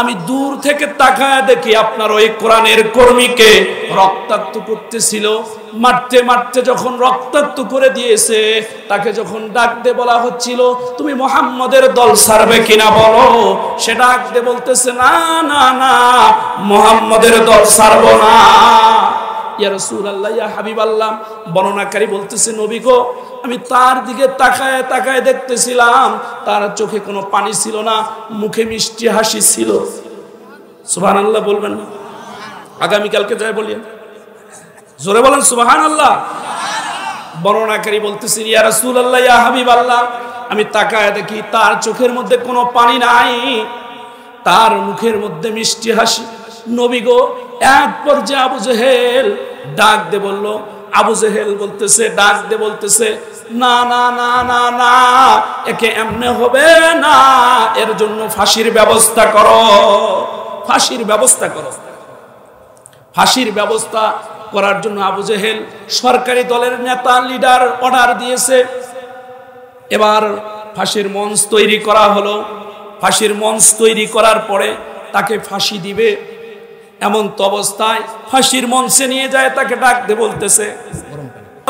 আমি দূর থেকে তাকায় দেখি আপনার ওই কোরআনের কর্মীকে রক্তাক্ত করতেছিল। মারতে মারতে যখন রক্তাক্ত করে দিয়েছে, তাকে যখন ডাক দিয়ে বলা হচ্ছিল, তুমি মুহাম্মদের দল ছাড়বে কিনা বলো, সে ডাক দিয়ে বলতেছে, না না না, মুহাম্মদের দল ছাড়বো না। ইয়া রাসূলুল্লাহ, ইয়া হাবিবাল্লাহ, বর্ণনাকারী বলতেছে, নবী গো, আমি তার দিকে তাকায় তাকায় দেখতেছিলাম, তার চোখে কোনো পানি ছিল না, মুখে মিষ্টি হাসি ছিল। সুবহানাল্লাহ বলবেন না? আগামীকালকে যাই বলিয়েন, জোরে বলেন সুবহানাল্লাহ। বর্ণনাকারী বলতেছেন, ইয়া রাসূলুল্লাহ, ইয়া হাবিবাল্লাহ, আমি তাকায় দেখি তার চোখের মধ্যে কোনো পানি নাই, তার মুখের মধ্যে মিষ্টি হাসি। নবী গো, এক পর্যায়ে আবু জেহেল ডাক দিয়ে বলল, আবু জেহেল বলতেছে, ডাক দে বলতেছে, না না না না না, একে এমনে হবে না, এর জন্য ফাঁসির ব্যবস্থা করো, ফাঁসির ব্যবস্থা করো। ফাঁসির ব্যবস্থা করার জন্য আবু জেহেল সরকারি দলের নেতা, লিডার অর্ডার দিয়েছে। এবার ফাঁসির মঞ্চ তৈরি করা হলো। ফাঁসির মঞ্চ তৈরি করার পরে তাকে ফাঁসি দিবে, এমন তো অবস্থায় ফাঁসির মঞ্চে নিয়ে যায়, তাকে ডাকতে বলতেছে,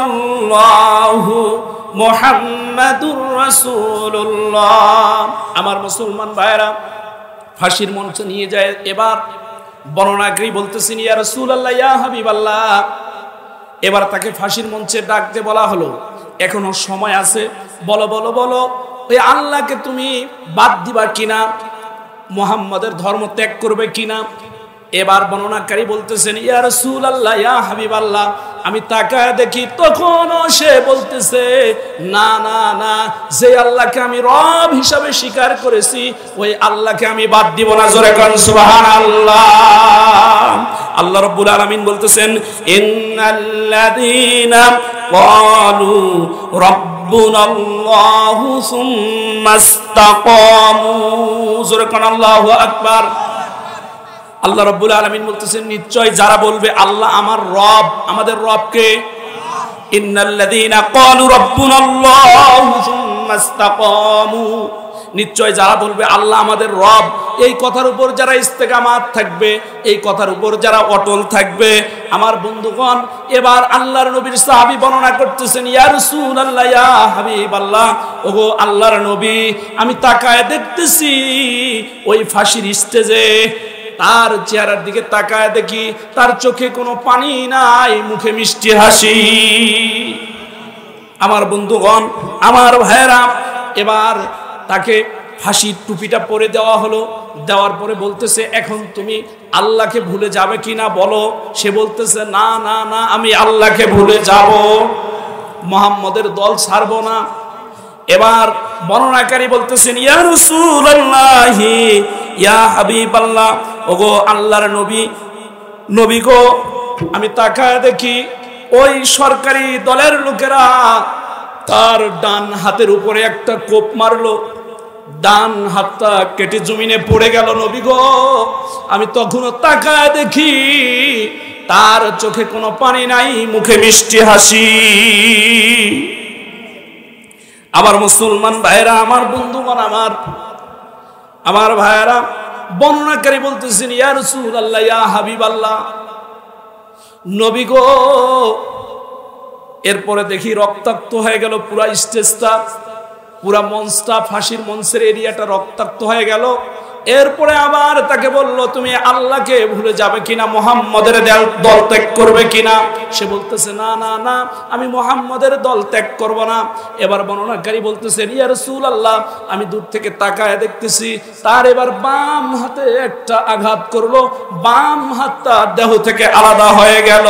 আল্লাহু মুহাম্মাদুর রাসূলুল্লাহ। আমার মুসলমান ভাইরা, ফাঁসির মঞ্চে নিয়ে যায়। এবার বর্ণনাকারী বলতেছেন, ইয়া রাসূলুল্লাহ, ইয়া হাবিবাল্লাহ। এবার তাকে ফাঁসির মঞ্চে ডাকতে বলা হলো, এখনো সময় আছে, বলো বলো বলো, ওই আল্লাহকে তুমি বাদ দিবা কিনা, মুহাম্মাদের ধর্ম ত্যাগ করবে কিনা। এবার বর্ণনাকারী বলতেছেন, ইয়া রাসূলুল্লাহ, ইয়া হাবিবাল্লাহ, আমি তাকায় দেখি তখনও সে বলতেছে, না না না, যে আল্লাহকে আমি রব হিসাবে স্বীকার করেছি ওই আল্লাহকে আমি বাদ দিব না। জোরে কোন সুবহানাল্লাহ। আল্লাহ রাব্বুল আলামিন বলতেছেন, ইন্নাল্লাযীনা ক্বালু রাব্বুনাল্লাহু সুম্মাস্তাকামু। জোরে কোন আল্লাহু আকবার। আল্লাহ রাব্বুল আলামিন বলতেছেন, নিশ্চয় যারা বলবে আল্লাহ আমার রব, আমাদের রবকে, ইন্নাল্লাযীনা ক্বালু রাব্বুনাল্লাহু সুম্মাস্তাকামু, নিশ্চয় যারা বলবে আল্লাহ আমাদের রব, এই কথার উপর যারা ইস্তেকামাত থাকবে, এই কথার উপর যারা অটল থাকবে। আমার বন্ধুগণ, এবার আল্লাহর নবীর সাহাবী বর্ণনা করতেছেন, ইয়া রাসূলুল্লাহ, ইয়া হাবিবাল্লাহ, ওগো আল্লাহর নবী, আমি তাকায় দেখতেছি ওই ফাঁসির স্টেজে, তার চেহারার দিকে তাকায় দেখি তার চোখে কোনো পানি নাই, মুখে মিষ্টি হাসি। আমার বন্ধুগণ, আমার ভাইয়েরা, এবার তাকে ফাঁসির টুপিটা পরে দেওয়া হলো। দেওয়ার পরে বলতেছে, এখন তুমি আল্লাহকে ভুলে যাবে কিনা বলো। সে বলতেছে, না না না, আমি আল্লাহকে ভুলে যাব, মুহাম্মদের দল ছাড়বো না। এবার বর্ণনাকারী বলতেছেন, ইয়া রাসূলুল্লাহ, ইয়া হাবিবাল্লাহ, ওগো আল্লাহর নবী, নবী গো, আমি তাকায় দেখি ওই সরকারি দলের লোকেরা তার ডান হাতের উপরে একটা কোপ মারলো, ডান হাতটা কেটে জমিনে পড়ে গেল। নবী গো, আমি তখনও তাকায় দেখি তার চোখে কোনো পানি নাই, মুখে মিষ্টি হাসি। আমার মুসলমান ভাইরা, আমার বন্ধুগণ, আমার ভাইরা, বর্ণনাকারী বলতেছেন, ইয়া রাসূলুল্লাহ, ইয়া হাবিবাল্লাহ, নবী গো, এরপরে দেখি রক্তাক্ত হয়ে গেল পুরা স্টেজটা, পুরা মঞ্চটা, ফাঁসির মঞ্চের এরিয়াটা রক্তাক্ত হয়ে গেল। এরপরে আবার তাকে বলল, তুমি আল্লাহকে ভুলে যাবে কিনা, মুহাম্মদের দল ত্যাগ করবে কিনা। সে বলতেছে, না না না, আমি মুহাম্মদের দল ত্যাগ করব না। এবার বর্ণনাকারী বলতেছে, ইয়া রাসূলুল্লাহ, আমি দূর থেকে তাকায় দেখতেছি তার এবার বাম হাতে একটা আঘাত করলো, বাম হাতটা দেহ থেকে আলাদা হয়ে গেল।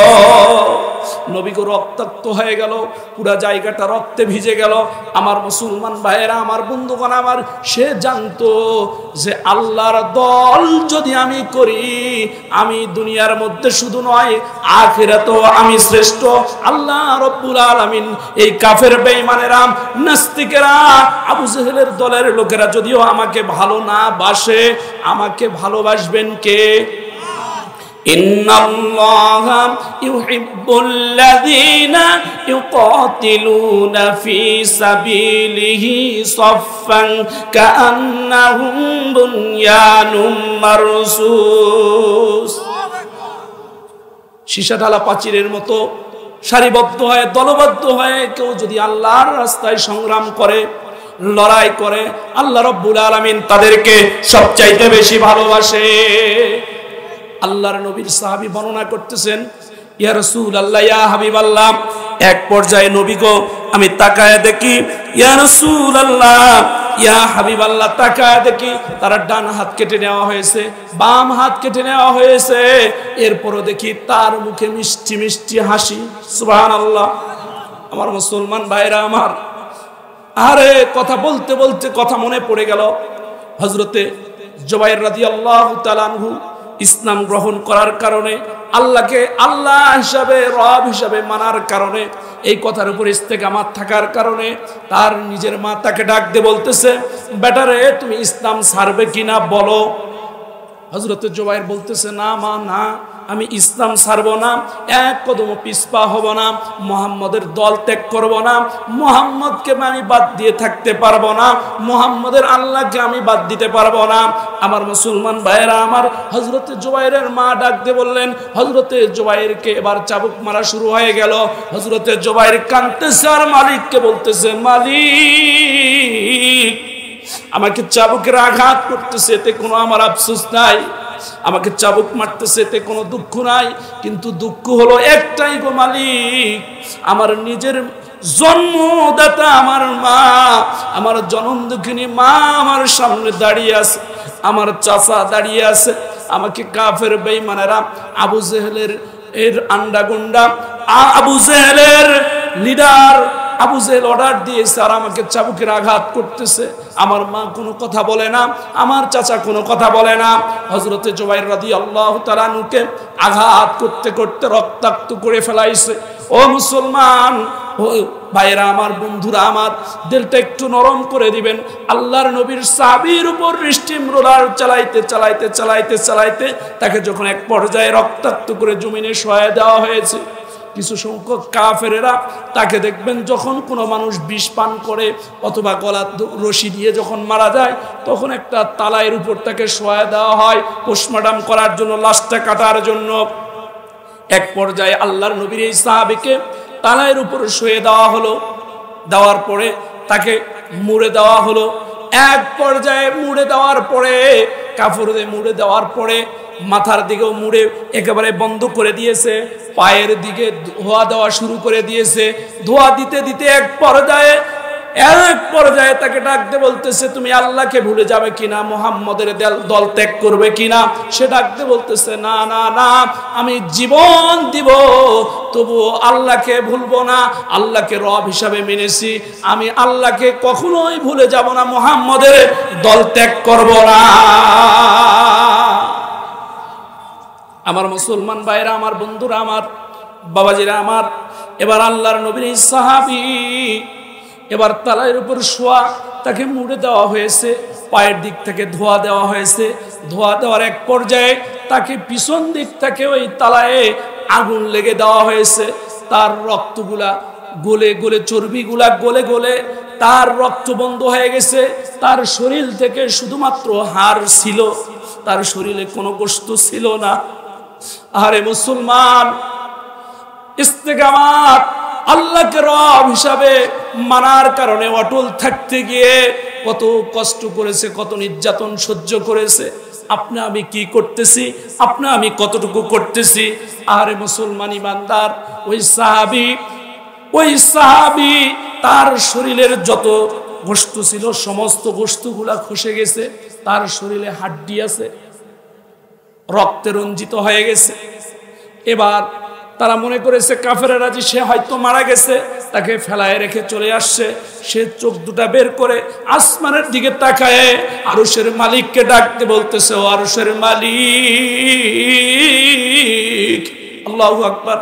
নবীকে রক্তাক্ত হয়ে গেল, পুরা জায়গাটা রক্তে ভিজে গেল। আমার মুসলমান ভাইয়েরা, আমার বন্ধুগণ, আমার সে জানতো যে আল্লাহর দল যদি আমি করি, আমি দুনিয়ার মধ্যে শুধু নয়, আখিরাতেও আমি শ্রেষ্ঠ। আল্লাহ রাব্বুল আলামিন এই কাফের বেঈমানেরা, নাস্তিকেরা, আবু জেহেলের দলের লোকেরা যদিও আমাকে ভালো না বাসে, আমাকে ভালোবাসবেন কে? ইন্নাল্লাহা ইউহিব্বুল্লাযীনা ইউকাতিলুনা ফী সাবিলিহি সাফফান কাআন্নাহুম বুনয়ানুম মারসুস। সীসা ঢালা প্রাচীরের মতো সারিবদ্ধ হয়ে, দলবদ্ধ হয়ে কেউ যদি আল্লাহর রাস্তায় সংগ্রাম করে, লড়াই করে, আল্লাহ রাব্বুল আলামিন তাদেরকে সবচাইতে বেশি ভালোবাসে। আল্লাহর নবীর সাহাবী বর্ণনা করতেছেন, ইয়া রাসূলুল্লাহ, ইয়া হাবিবাল্লাহ, এক পর্যায়ে নবী গো, আমি তাকায় দেখি, ইয়া রাসূলুল্লাহ, ইয়া হাবিবাল্লাহ, তাকায় দেখি তার ডান হাত কেটে নেওয়া হয়েছে, বাম হাত কেটে নেওয়া হয়েছে। এরপরও দেখি তার মুখে মিষ্টি মিষ্টি হাসি। সুবহানাল্লাহ। আমার মুসলমান ভাইরা, আমার আরে কথা বলতে বলতে কথা মনে পড়ে গেল, হযরতে জুবাইর রাদিয়াল্লাহু তাআলা আনহু ইসলাম গ্রহণ করার কারণে, আল্লাহকে আল্লাহ হিসাবে, রব হিসাবে মানার কারণে, এই কথার উপর ইস্তেকামাত থাকার কারণে তার নিজের মা তাকে ডাক দিয়ে বলতেছে, বেটারে তুমি ইসলাম ছাড়বে কিনা বলো। হযরত জুবাইর বলতেছে, না মা না, আমি ইসলাম ছাড়ব না, এক কদমও পিছপা হব না, মুহাম্মদের দল ত্যাগ করব না, মুহাম্মদকে আমি বাদ দিয়ে থাকতে পারবো না, মুহাম্মদের আল্লাহকে আমি বাদ দিতে পারবো না। আমার মুসলমান ভাইয়েরা আমার, হযরতে জুবাইরের মা ডাক দিয়ে বললেন, হযরতে জুবাইরকে এবার চাবুক মারা শুরু হয়ে গেল। হযরতে জুবাইর কাঁদতেছে আর মালিককে বলতেছে, মালিক আমাকে চাবুকের আঘাত করতেছে, এতে কোনো আমার আফসোস নাই, আমাকে চাবুক মারতেছে এতে কোনো দুঃখ নাই, কিন্তু দুঃখ হলো একটাই গো মালিক, আমার নিজের জন্মদাতা আমার মা, আমার জনম দুঃখিনী মা আমার সামনে দাঁড়িয়ে আছে, আমার চাচা দাঁড়িয়ে আছে, আমাকে কাফের বেঈমানেরা, আবু জেহেলের এর আন্ডা গুন্ডা, আবু জেহেলের লিডার আবু জেহেল অর্ডার দিয়েছে আর আমাকে চাবুকের আঘাত করতেছে। আমার মা কোনো কথা বলে না, আমার চাচা কোনো কথা বলে না। হযরতে জুবাইর রাদিয়াল্লাহু তাআলা আনহুকে আঘাত করতে করতে রক্তাক্ত করে ফেলাইছে। ও মুসলমান, ও ভাইরা আমার, বন্ধুরা আমার, দিলটা একটু নরম করে দিবেন। আল্লাহর নবীর সাহাবীর উপর স্টিম রোলার চালাইতে চালাইতে চালাইতে চালাইতে তাকে যখন এক পর্যায়ে রক্তাক্ত করে জমিনে শোয়া দেওয়া হয়েছে, কিছু সংখ্যক কাফেরেরা তাকে দেখবেন যখন কোনো মানুষ বিষ পান করে অথবা গলা রশি দিয়ে যখন মারা যায়, তখন একটা তালাইয়ের উপর তাকে শোয়া দেওয়া হয় পোস্টমর্টম করার জন্য, লাশটা কাটার জন্য। এক পর্যায়ে আল্লাহর নবীর এই সাহাবীকে তালাইয়ের উপর শুয়ে দেওয়া হলো, দেওয়ার পরে তাকে মুড়ে দেওয়া হলো। এক পর্যায়ে মুড়ে দেওয়ার পরে, কাপড় দিয়ে মুড়ে দেওয়ার পরে মাথার দিকেও মুড়ে একেবারে বন্ধ করে দিয়েছে, পায়ের দিকে ধোয়া দেওয়া শুরু করে দিয়েছে। ধোয়া দিতে দিতে এক পর্যায়ে তাকে ডাকতে বলতেছে, তুমি আল্লাহকে ভুলে যাবে কিনা, মুহাম্মদের দল ত্যাগ করবে কিনা। সে ডাকতে বলতেছে, না না না, আমি জীবন দিব তবু আল্লাহকে ভুলবো না, আল্লাহকে রব হিসাবে মেনেছি, আমি আল্লাহকে কখনোই ভুলে যাব না, মুহাম্মদের দল ত্যাগ করব না। আমার মুসলমান ভাইরা আমার, বন্ধুরা আমার, বাবাজিরা আমার, এবার আল্লাহর নবীর এই সাহাবী এবার তালাইয়ের উপর শোয়া, তাকে মুড়ে দেওয়া হয়েছে, পায়ের দিক থেকে ধোয়া দেওয়া হয়েছে। ধোয়া দেওয়ার এক পর্যায়ে তাকে পিছন দিক থেকে ওই তালায়ে আগুন লেগে দেওয়া হয়েছে। তার রক্তগুলা গলে গলে, চর্বিগুলা গলে গলে তার রক্ত বন্ধ হয়ে গেছে। তার শরীর থেকে শুধুমাত্র হাড় ছিল, তার শরীরে কোনো গোশত ছিল না। আরে মুসলমান, ইস্তেকামাত আল্লাহকে রব হিসাবে মানার কারণে অটল থাকতে গিয়ে কত কষ্ট করেছে, কত নির্যাতন সহ্য করেছে। আপনি আমি কি করতেছি, আপনি আমি কতটুকু করতেছি। আরে মুসলমান ইমানদার, ওই সাহাবী তার শরীরের যত গোশত ছিল সমস্ত গোশতগুলা খসে গেছে, তার শরীরে হাড্ডি আছে, রক্তে রঞ্জিত হয়ে গেছে। এবার তারা মনে করেছে কাফেরেরা যে সে হয়তো মারা গেছে, তাকে ফেলায় রেখে চলে আসছে। সে চোখ দুটা বের করে আসমানের দিকে তাকায় আরশের মালিককে ডাকতে বলতেছে, ও আরশের মালিক, আল্লাহু আকবার,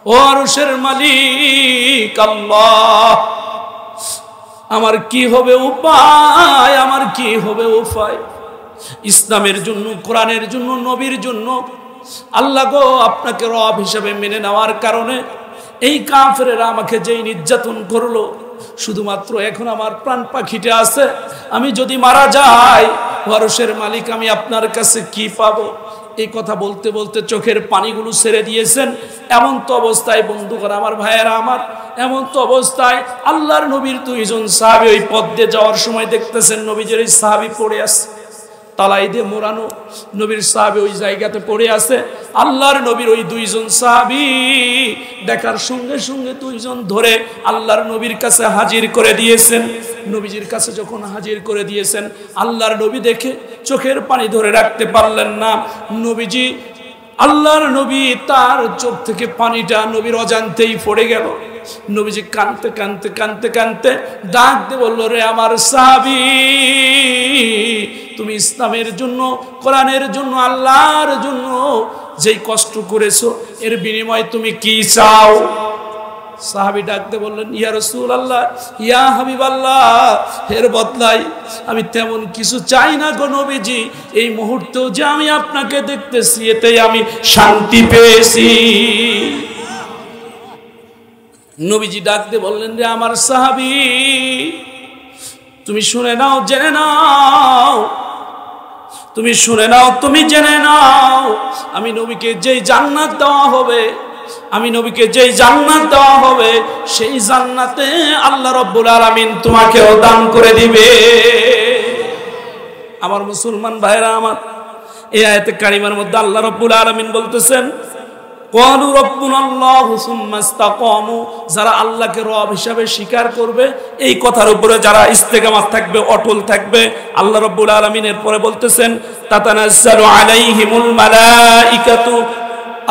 ও আরশের মালিক আল্লাহ, আমার কি হবে উপায়, আমার কি হবে উপায়। ইসলামের জন্য, কোরআনের জন্য, নবীর জন্য আল্লাহ গো, আপনাকে রব হিসেবে মেনে নেওয়ার কারণে এই কাফেরেরা আমাকে যেই নির্যাতন করলো, শুধুমাত্র এখন আমার প্রাণ পাখিটা আছে, আমি যদি মারা যাই, আরশের মালিক আমি আপনার কাছে কি পাবো। এই কথা বলতে বলতে চোখের পানিগুলো ছেড়ে দিয়েছেন। এমন তো অবস্থায়, বন্ধুগণ আমার, ভাইয়েরা আমার, এমন তো অবস্থায় আল্লাহর নবীর দুইজন সাহাবী ওই পথ দিয়ে যাওয়ার সময় দেখতেছেন নবীজির এই সাহাবী পড়ে আছে, তালাই দিয়ে মোড়ানো নবীর সাহাবী ওই জায়গাতে পড়ে আছে। আল্লাহর নবীর ওই দুইজন সাহাবী দেখার সঙ্গে সঙ্গে দুইজন ধরে আল্লাহর নবীর কাছে হাজির করে দিয়েছেন। নবীজির কাছে যখন হাজির করে দিয়েছেন, আল্লাহর নবী দেখে চোখের পানি ধরে রাখতে পারলেন না। আল্লাহর নবী, তার চোখ থেকে পানিটা নবীর অজান্তেই পড়ে গেল। নবীজি কাঁদতে কাঁদতে কাঁদতে কাঁদতে ডাক দিয়ে বলল, রে আমার সাহাবী, তুমি ইসলামের জন্য, কোরআনের জন্য, আল্লাহর জন্য যেই কষ্ট করেছো এর বিনিময়ে তুমি কি চাও? সাহাবী ডাকতে বললেন, ইয়া রাসূলুল্লাহ, ইয়া হাবিবাল্লাহ, এর বদলায় আমি তেমন কিছু চাই না গো নবীজি। এই মুহূর্তেও যে আমি আপনাকে দেখতেছি এতেই আমি শান্তি পেয়েছি। নবীজি ডাকতে বললেন, রে আমার সাহাবী, তুমি শুনে নাও, জেনে নাও, তুমি শুনে নাও, তুমি জেনে নাও, আমি নবীকে যেই জান্নাত দেওয়া হবে, আমি নবীকে যেই জান্নাত দেওয়া হবে সেই জান্নাতে আল্লাহ রাব্বুল আলামিন তোমাকেও দান করে দিবে। আমার মুসলমান ভাইরা আমার, এই আয়াতে কারিমার মধ্যে আল্লাহ রাব্বুল আলামিন বলতেছেন, ক্বালু রাব্বুনাল্লাহু সুম্মা ইসতাকামু, যারা আল্লাহকে রব হিসাবে স্বীকার করবে, এই কথার উপরে যারা ইস্তেকামাত থাকবে, অটল থাকবে, আল্লাহ রাব্বুল আলামিন এরপরে বলতেছেন, তাতানাজ্জালু আলাইহিমুল মালাইকাতু,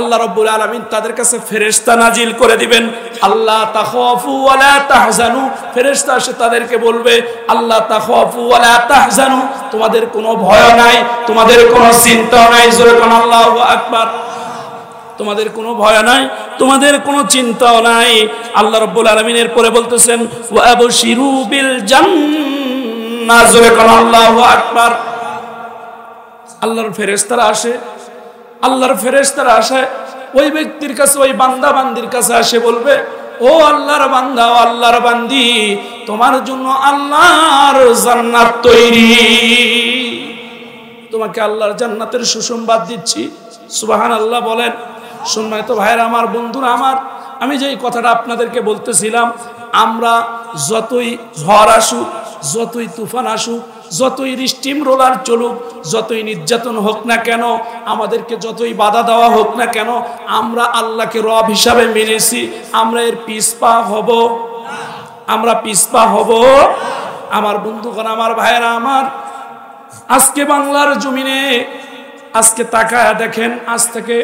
আল্লাহ রাব্বুল আলামিন তাদের কাছে ফেরেশতা নাজিল করে দিবেন। আল্লাহ তাখাফু ওয়া লা তাহজানু, ফেরেশতা এসে তাদেরকে বলবে, আল্লাহ তাখাফু ওয়া লা তাহজানু, তোমাদের কোনো ভয় নাই, তোমাদের কোনো চিন্তা নাই। জোরে কোন আল্লাহু আকবার। তোমাদের কোনো ভয় নাই, তোমাদের কোনো চিন্তাও নাই। আল্লাহ রাব্বুল আলামিন এরপরে বলতেছেন, ওয়া আবশিরু বিল জান্নাহ। জোরে কোন আল্লাহু আকবার। আল্লাহর ফেরেশতারা আসে, আল্লাহর ফেরেশতারা আসে ওই ব্যক্তির কাছে, ওই বান্দা বান্দির কাছে আসে বলবে, ও আল্লাহর বান্দা, ও আল্লাহর বান্দি, তোমার জন্য আল্লাহর জান্নাত তৈরি, তোমাকে আল্লাহর জান্নাতের সুসংবাদ দিচ্ছি। সুবহানাল্লাহ বলেন। সম্মানিত ভাইরা আমার, বন্ধুরা আমার, আমি যে কথাটা আপনাদেরকে বলতেছিলাম, আমরা যতই ঝড় আসুক, যতই তুফান আসুক, যতই স্টিম রোলার চলুক, যতই নির্যাতন হোক না কেন, আমাদেরকে যতই বাধা দেওয়া হোক না কেন, আমরা আল্লাহকে রব হিসাবে মেনেছি। আমরা এর পিছপা হব? আমরা পিছপা হব? আমার বন্ধুগণ, আমার ভাইরা আমার, আজকে বাংলার জমিনে আজকে তাকায়া দেখেন, আজ থেকে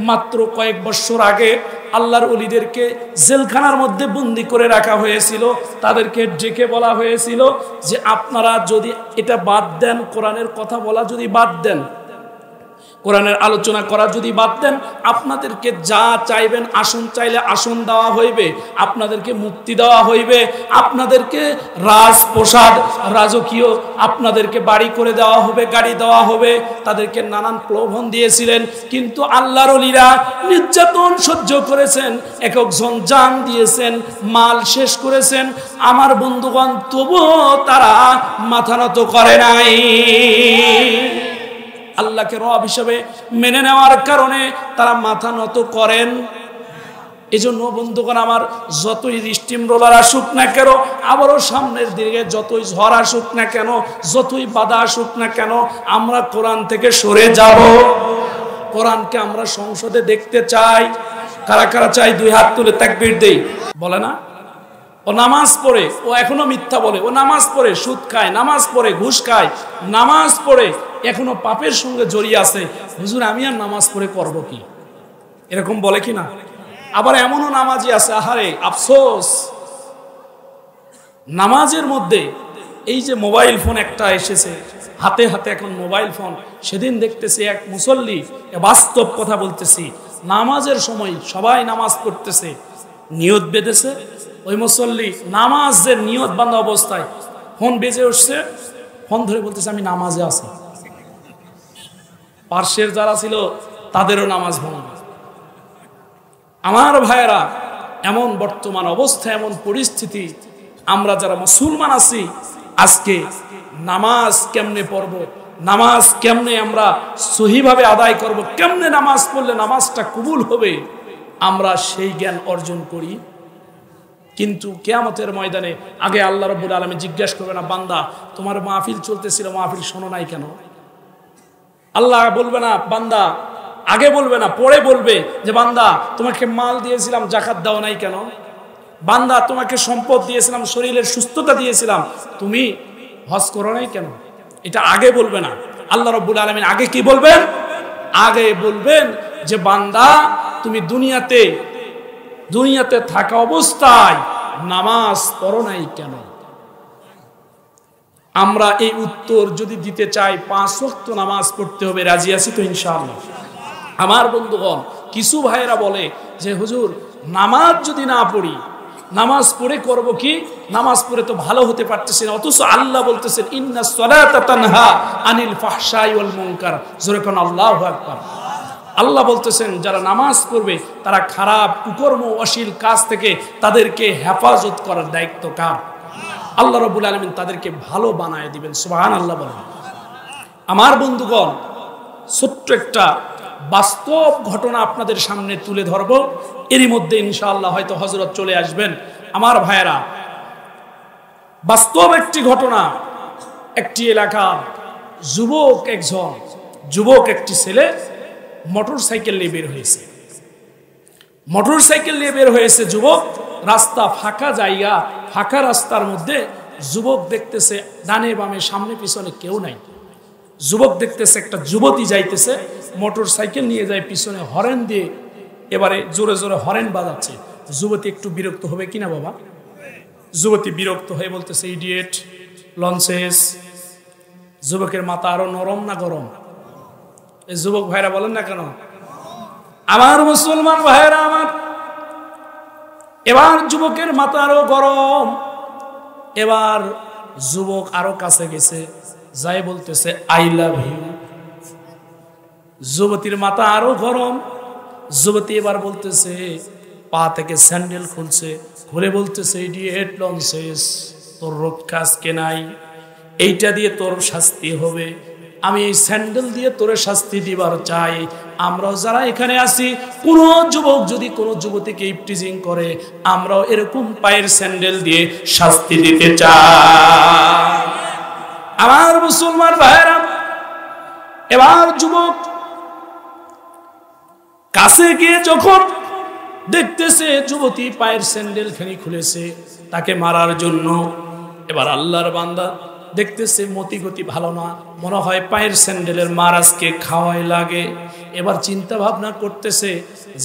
মাত্র কয়েক বছর আগে আল্লাহর ওলিদেরকে জেলখানার মধ্যে বন্দি করে রাখা হয়েছিল। তাদেরকে ডেকে বলা হয়েছিল যে আপনারা যদি এটা বাদ দেন, কোরআনের কথা বলা যদি বাদ দেন, কোরআনের আলোচনা করা যদি বাদ দেন, আপনাদেরকে যা চাইবেন, আসন চাইলে আসন দেওয়া হইবে, আপনাদেরকে মুক্তি দেওয়া হইবে, আপনাদেরকে রাজপ্রসাদ, রাজকীয় আপনাদেরকে বাড়ি করে দেওয়া হবে, গাড়ি দেওয়া হবে। তাদেরকে নানান প্রলোভন দিয়েছিলেন, কিন্তু আল্লাহর ওলিরা নির্যাতন সহ্য করেছেন, এক একজন জান দিয়েছেন, মাল শেষ করেছেন। আমার বন্ধুগণ, তবুও তারা মাথা নত করে নাই। আল্লাহকে রব হিসেবে মেনে নেওয়ার কারণে তারা মাথা নত করেন। এই জন্য বন্ধুগণ আমার, যতই স্টিম রোলার আসুক না কেন, আবারও সামনের দিকে যতই ঝড় আসুক না কেন, যতই বাধা আসুক না কেন, আমরা কোরআন থেকে সরে যাব। কোরআনকে আমরা সংসদে দেখতে চাই। কারা কারা চাই? দুই হাত তুলে তাকবীর দেই। বলে না, ও নামাজ পড়ে, ও এখনো মিথ্যা বলে, ও নামাজ পড়ে সুদ খায়, নামাজ পড়ে ঘুষ খায়, নামাজ পড়ে এখনো পাপের সঙ্গে জড়িয়ে আছে। হুজুর, আমি আর নামাজ পড়ে করব কি? এরকম বলে কি না? আবার এমনও নামাজি আছে, আহারে আফসোস, নামাজের মধ্যে এই যে মোবাইল ফোন একটা এসেছে, হাতে হাতে এখন মোবাইল ফোন। সেদিন দেখতেছি এক মুসল্লি, বাস্তব কথা বলতেছি, নামাজের সময় সবাই নামাজ পড়তেছে, নিয়ত বেঁধেছে। ওই মুসল্লি নামাজের নিয়ত বাঁধা অবস্থায় ফোন বেজে উঠছে, ফোন ধরে বলতেছে আমি নামাজে আছি। পার্শ্বের যারা ছিল তাদেরও নামাজ ভঙ্গ। আমার ভাইয়েরা, এমন বর্তমান অবস্থা, এমন পরিস্থিতি, আমরা যারা মুসলমান আছি, আজকে নামাজ কেমনে পড়ব, নামাজ কেমনে আমরা সহিভাবে আদায় করব, কেমনে নামাজ পড়লে নামাজটা কবুল হবে, আমরা সেই জ্ঞান অর্জন করি। কিন্তু কিয়ামতের ময়দানে আগে আল্লাহ রাব্বুল আলামিন জিজ্ঞাসা করবে না, বান্দা তোমার মাহফিল চলতেছিল, মাহফিল শোনো নাই কেন? আল্লাহ বলবে না, বান্দা আগে বলবে না, পরে বলবে যে বান্দা তোমাকে মাল দিয়েছিলাম, যাকাত দাও নাই কেন? বান্দা তোমাকে সম্পদ দিয়েছিলাম, শরীরের সুস্থতা দিয়েছিলাম, তুমি হজ করো নাই কেন? এটা আগে বলবে না। আল্লাহ রাব্বুল আলামিন আগে কি বলবেন? আগে বলবেন যে বান্দা তুমি দুনিয়াতে থাকা অবস্থায় নামাজ পড়ো নাই কেন? আমরা এই উত্তর যদি দিতে চাই 5 ওয়াক্ত নামাজ পড়তে হবে, রাজি আছি তো ইনশাআল্লাহ? আমার বন্ধুগণ, কিছু ভাইয়েরা বলে যে হুজুর নামাজ যদি না পড়ি, নামাজ পড়ে করব কি, নামাজ পড়ে তো ভালো হতে পারতেছি না, অথচ আল্লাহ বলতেছেন ইন্নাস সালাতা তানহা আনিল ফাহশাই ওয়াল মুনকার। জোরে কোন আল্লাহু আকবার। আল্লাহ বলতেছেন যারা নামাজ পড়বে তারা খারাপ কুকর্ম অশ্লীল কাজ থেকে তাদেরকে হেফাজত করার দায়িত্ব কার? আল্লাহ রাব্বুল আলামিন তাদেরকে ভালো বানায় দিবেন। সুবহানাল্লাহ বলেন। আমার বন্ধুগণ, ছোট্ট একটা বাস্তব ঘটনা আপনাদের সামনে তুলে ধরব, এরই মধ্যে ইনশাআল্লাহ হয়তো হযরত চলে আসবেন। আমার ভাইয়েরা, বাস্তব একটি ঘটনা। একটি এলাকার যুবক একটি ছেলে মোটরসাইকেল নিয়ে বের হয়েছে। মোটরসাইকেল নিয়ে বের হয়েছে যুবক, রাস্তা ফাঁকা জায়গা, ফাঁকা রাস্তার মধ্যে যুবক দেখতেছে ডানে বামে সামনে পিছনে কেউ নাই। যুবক দেখতেছে একটা যুবতী যাইতেছে, মোটরসাইকেল নিয়ে যায়, পিছনে হরেন দিয়ে এবারে জোরে জোরে হরেন বাজাচ্ছে। যুবতী একটু বিরক্ত হবে কিনা বাবা? যুবতী বিরক্ত হয়ে বলতেছে ইডিয়েট, লঞ্চেস। যুবকের মাথা আরো নরম না গরম? এই যুবক ভাইরা বলেন না কেন? আমার মুসলমান ভাইরা আমার, এবার যুবকের মাথা আরো গরম। এবার যুবক আরো কাছে গেছে, যাই বলতেছে আই লাভ ইউ। যুবতীর মাথা আরো গরম। যুবতী এবার বলতেছে, পা থেকে স্যান্ডেল খুলছে, খুলে বলতেছে ইডিয়েট, লঞ্চেস, তোর রক্ষা আজকে নাই, এইটা দিয়ে তোর শাস্তি হবে। আমি এই স্যান্ডেল দিয়ে তোরে শাস্তি দিবার চাই। আমরাও যারা এখানে আছি, কোন যুবক যদি কোনো যুবতীকে ইপটিজিং করে, আমরাও এরকম পায়ের স্যান্ডেল দিয়ে শাস্তি দিতে চাই। আমার মুসলমান ভাইরা, এবার যুবক কাছে গিয়ে যখন দেখতেছে যুবতী পায়ের স্যান্ডেল খানি খুলেছে তাকে মারার জন্য, এবার আল্লাহর বান্দা দেখতেছে মতিগতি ভালো না, মনে হয় পায়ের স্যান্ডেলের মার আজকে খাওয়াই লাগে। এবার চিন্তা ভাবনা করতেছে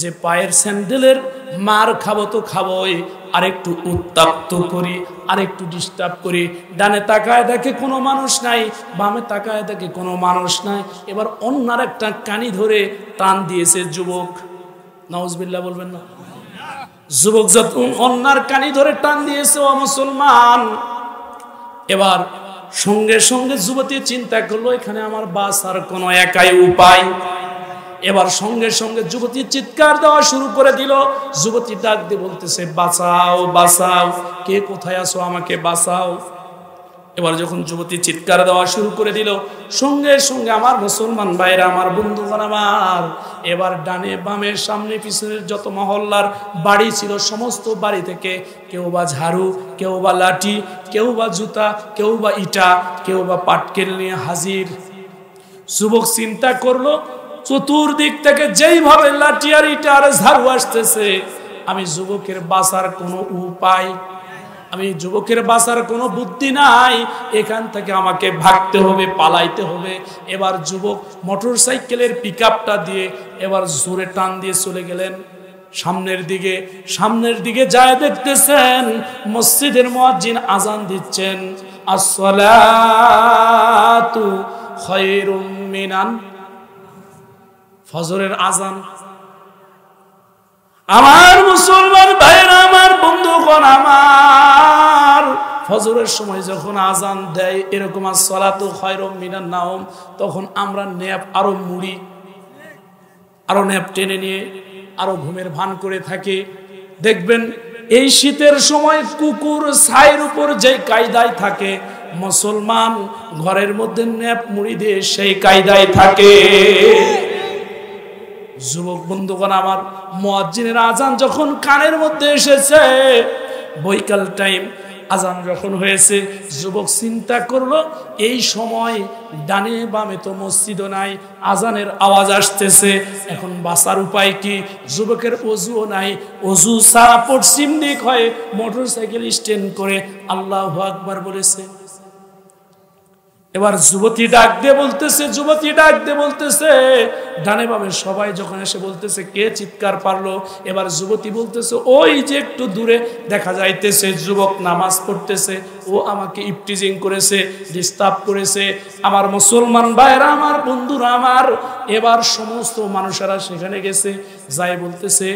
যে পায়ের স্যান্ডেলের মার খাবো তো খাবোই, আরেকটু উত্তপ্ত করি, আরেকটু ডিস্টার্ব করি। ডানে তাকায় দেখে কোনো মানুষ নাই, বামে তাকায় দেখে কোনো মানুষ নাই। এবার অন্যার একটা কানি ধরে টান দিয়েছে যুবক। নাউজুবিল্লাহ বলবেন না? যুবক যখন অন্যার কানি ধরে টান দিয়েছে, ও মুসলমান, এবার সঙ্গে সঙ্গে যুবতী চিন্তা করলো এখানে আমার বাঁচার কোনো একাই উপায়। এবার সঙ্গে সঙ্গে যুবতী চিৎকার দেওয়া শুরু করে দিল। যুবতী ডাক দিয়ে বলতেছে বাঁচাও বাঁচাও, কে কোথায় আছো, আমাকে বাঁচাও। এবার যখন যুবতী চিৎকার দেওয়া শুরু করে দিল, সঙ্গে সঙ্গে আমার মুসলমান ভাইরা, আমার বন্ধুগণ আমার, এবার ডানে বামে সামনে পিছনের যত মহল্লার বাড়ি ছিল, সমস্ত বাড়ি থেকে কেউ বা ঝাড়ু, কেউ বা লাঠি, কেউ বা জুতা, কেউ বা ইটা, কেউ বা পাটকেল নিয়ে হাজির। যুবক চিন্তা করলো চতুর্দিক থেকে যেইভাবে লাঠি আর ইটা আর ঝাড়ু আসতেছে, আমি যুবকের বাঁচার কোনো উপায়, আমি যুবকের বাঁচার কোনো বুদ্ধি নাই, এখান থেকে আমাকে ভাগতে হবে, পালাইতে হবে। এবার যুবক মোটরসাইকেলের পিকআপটা দিয়ে এবার জোরে টান দিয়ে চলে গেলেন সামনের দিকে। সামনের দিকে যায় দেখতেছেন মসজিদের মুয়াজ্জিন আজান দিচ্ছেন, আসসালাতু খায়রুম মিনান, ফজরের আজান। আমার মুসলমান ভাইরা, আমার বন্ধুগণ আমার, ফজরের সময় যখন আজান দেয় এরকম আসসালাতু খায়রুম মিনান নাওম, তখন আমরা ন্যাপ আরো মুড়ি, আরো ন্যাপ টেনে নিয়ে আরো ঘুমের ভান করে থাকি। দেখবেন এই শীতের সময় কুকুর ছাইয়ের উপর যে কায়দায় থাকে, মুসলমান ঘরের মধ্যে ন্যাপ মুড়ি দিয়ে সেই কায়দায় থাকে। যুবক বন্ধুগণ আমার, মুয়াজ্জিনের আজান যখন কানের মধ্যে এসেছে, বৈকাল টাইম আজান যখন হয়েছে, যুবক চিন্তা করলো এই সময় ডানে বামে তো মসজিদও নাই, আজানের আওয়াজ আসতেছে, এখন বাঁচার উপায় কি? যুবকের অজুও নাই, অজু সারা পশ্চিম দিক হয়ে মোটরসাইকেল স্ট্যান্ড করে আল্লাহু আকবার বলেছে। এবার যুবতী ডাক দিয়ে বলতেছে, ডানে বামে সবাই যখন এসে বলতেছে কে চিৎকার পারলো, এবার যুবতী বলতেছে ওই যে একটু দূরে দেখা যাইতেছে যুবক নামাজ পড়তেছে, ও আমাকে ইফটিজিং করেছে, ডিস্টার্ব করেছে। আমার মুসলমান ভাইরা, আমার বন্ধুরা আমার, এবার সমস্ত মানুষেরা সেখানে গেছে, যাই বলতেছে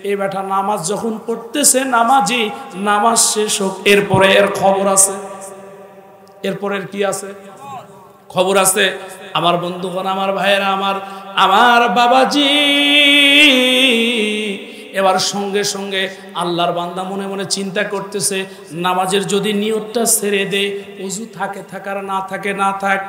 এই বেটা নামাজ যখন পড়তেছে, নামাজি, নামাজ শেষ হোক, এরপরে এর খবর আছে। এরপরের কি আছে? খবর আছে। আমার বন্ধুগণ, আমার ভাইয়েরা, আমার বাবাজি, এবার সঙ্গে সঙ্গে আল্লাহর বান্দা মনে মনে চিন্তা করতেছে, নামাজের যদি নিয়তটা ছেড়ে দে, ওযু থাকে থাক আর না থাকে না থাক,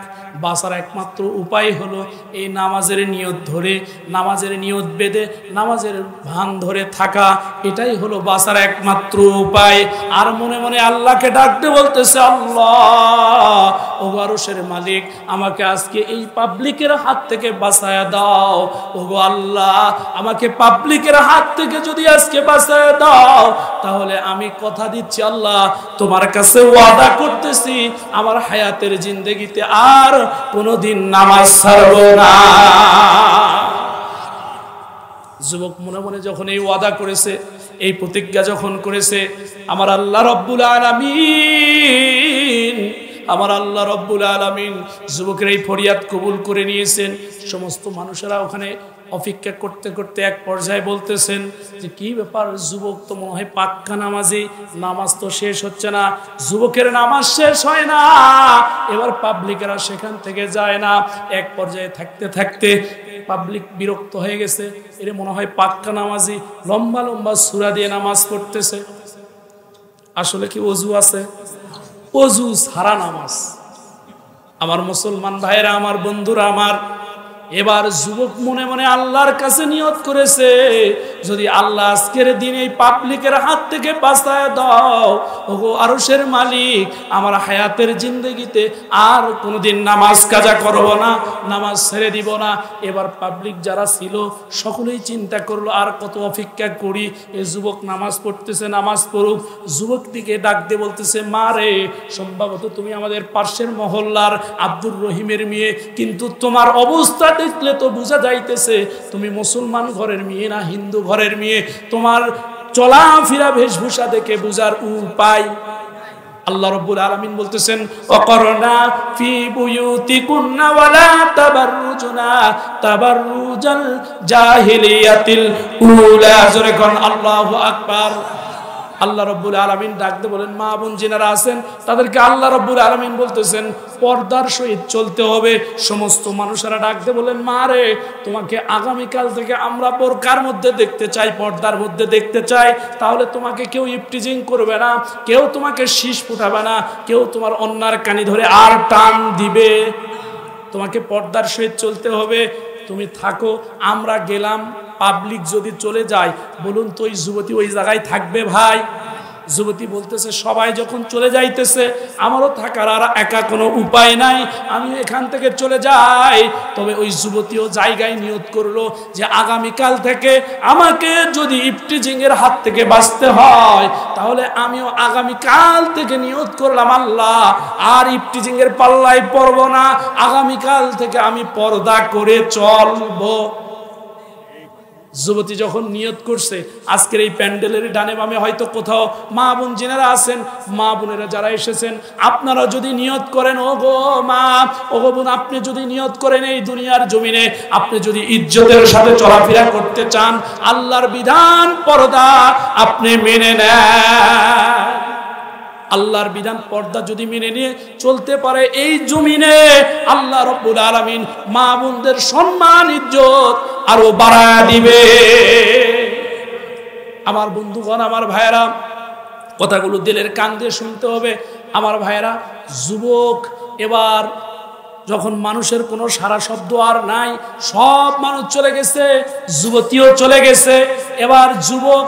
বাঁচার একমাত্র উপায় হলো এই নামাজের নিয়ত ধরে, নামাজের নিয়ত বেঁধে, নামাজের ভান ধরে থাকা, এটাই হলো বাঁচার একমাত্র উপায়। আর মনে মনে আল্লাহকে ডাকতে বলতেছে, আল্লাহ ওগো আরশের মালিক, আমাকে আজকে এই পাবলিকের হাত থেকে বাঁচায়া দাও। ওগো আল্লাহ, আমাকে পাবলিকের হাত থেকে যদি আজকে বাঁচায়া দাও, তাহলে আমি কথা দিচ্ছি আল্লাহ, তোমার কাছে ওয়াদা করতেছি, আমার হায়াতের জিন্দেগিতে আর কোনোদিন নামাজ ছাড়ব না। যুবক মনে মনে যখন এই ওয়াদা করেছে, এই প্রতিজ্ঞা যখন করেছে, আমার আল্লাহ রব্বুল আলামিন যুবকের এই ফরিয়াদ কবুল করে নিয়েছেন। সমস্ত মানুষেরা ওখানে অপেক্ষা করতে করতে এক পর্যায়ে বলতেছেন যে কি ব্যাপার, যুবক তো মনে হয় পাক্কা নামাজি, নামাজ তো শেষ হচ্ছে না। যুবকের নামাজ শেষ হয় না, এবার পাবলিকেরা সেখান থেকে যায় না। এক পর্যায়ে থাকতে থাকতে পাবলিক বিরক্ত হয়ে গেছে, এর মনে হয় পাক্কা নামাজি, লম্বা লম্বা সূরা দিয়ে নামাজ পড়তেছে। আসলে কি ওযু আছে? ওযু ছাড়া নামাজ। আমার মুসলমান ভাইরা, আমার বন্ধুরা আমার, এবার যুবক মনে মনে আল্লাহর কাছে নিয়ত করেছে, যদি আল্লাহ আজকের দিন এই পাবলিকের হাত থেকে বাঁচায় দাও, ওগো আরশের মালিক, আমার হায়াতের জিন্দেগিতে আর কোনোদিন নামাজ কাজা করব না, নামাজ ছেড়ে দিব না। এবার পাবলিক যারা ছিল সকলেই চিন্তা করলো, আর কত অপেক্ষা করি, এই যুবক নামাজ পড়তেছে, নামাজ পড়ুক। যুবকটিকে ডাক দিয়ে বলতেছে, মা রে, সম্ভবত তুমি আমাদের পাশের মহল্লার আব্দুর রহিমের মেয়ে, কিন্তু তোমার অবস্থা দেখলে তো বোঝা যাইতেছে তুমি মুসলমান ঘরের মেয়ে না হিন্দু ঘরের মেয়ে, তোমার চলাফেরা বেশভূষা দেখে বুঝার উপায়। আল্লাহ রাব্বুল আলামিন বলতেছেন, ওয়াকরনা ফি বুয়ুতিকুন্না ওয়ালা তাবাররুজনা তাবাররুজাল জাহিলিয়াতিল উলা। জোরে কোন আল্লাহু আকবার। আল্লাহ রাব্বুল আলামিন ডাকতে বলেন, মা বোন যিনারা আছেন তাদেরকে আল্লাহ রাব্বুল আলামিন বলতেছেন পর্দার সহিত চলতে হবে। সমস্ত মানুষেরা ডাকতে বলেন, মা রে, তোমাকে আগামীকাল থেকে আমরা বোরকার মধ্যে দেখতে চাই, পর্দার মধ্যে দেখতে চাই। তাহলে তোমাকে কেউ ইফটিজিং করবে না, কেউ তোমাকে শীষ ফুটাবে না, কেউ তোমার অন্যার কানি ধরে আর টান দিবে। তোমাকে পর্দার সহিত চলতে হবে, তুমি থাকো, আমরা গেলাম। পাবলিক যদি চলে যায়, বলুন তো ওই যুবতী ওই জায়গায় থাকবে ভাই? যুবতী বলতেছে, সবাই যখন চলে যাইতেছে, আমারও থাকার আর একা কোনো উপায় নাই, আমি এখান থেকে চলে যাই। তবে ওই যুবতীও জায়গায় নিয়ত করলো যে আগামীকাল থেকে আমাকে যদি ইফটিজিং এর হাত থেকে বাঁচতে হয়, তাহলে আমিও আগামীকাল থেকে নিয়ত করলাম, আল্লাহ আর ইফটিজিং এর পাল্লায় পড়ব না, আগামীকাল থেকে আমি পর্দা করে চলবো। যুবতী যখন নিয়ত করছে, আজকের এই প্যান্ডেলের ডানে বামে হয়তো কোথাও মা বোন যিনারা আছেন, মা বোনেরা যারা এসেছেন, আপনারা যদি নিয়ত করেন, ওগো মা, ওগো বোন, আপনি যদি নিয়ত করেন এই দুনিয়ার জমিনে আপনি যদি ইজ্জতের সাথে চলাফেরা করতে চান, আল্লাহর বিধান পর্দা আপনি মেনে নেন, আল্লাহর বিধান পর্দা যদি মেনে নিয়ে চলতে পারে, এই জমিনে আল্লাহ রাব্বুল আলামিন মা বোনদের সম্মান ইজ্জত আরো বাড়ায় দিবে। আমার বন্ধুগণ, আমার ভাইয়েরা, কথাগুলো দিলের কান দিয়ে শুনতে হবে। আমার ভাইয়েরা, যুবক এবার যখন মানুষের কোনো সারা শব্দ আর নাই, সব মানুষ চলে গেছে, যুবতীও চলে গেছে। এবার যুবক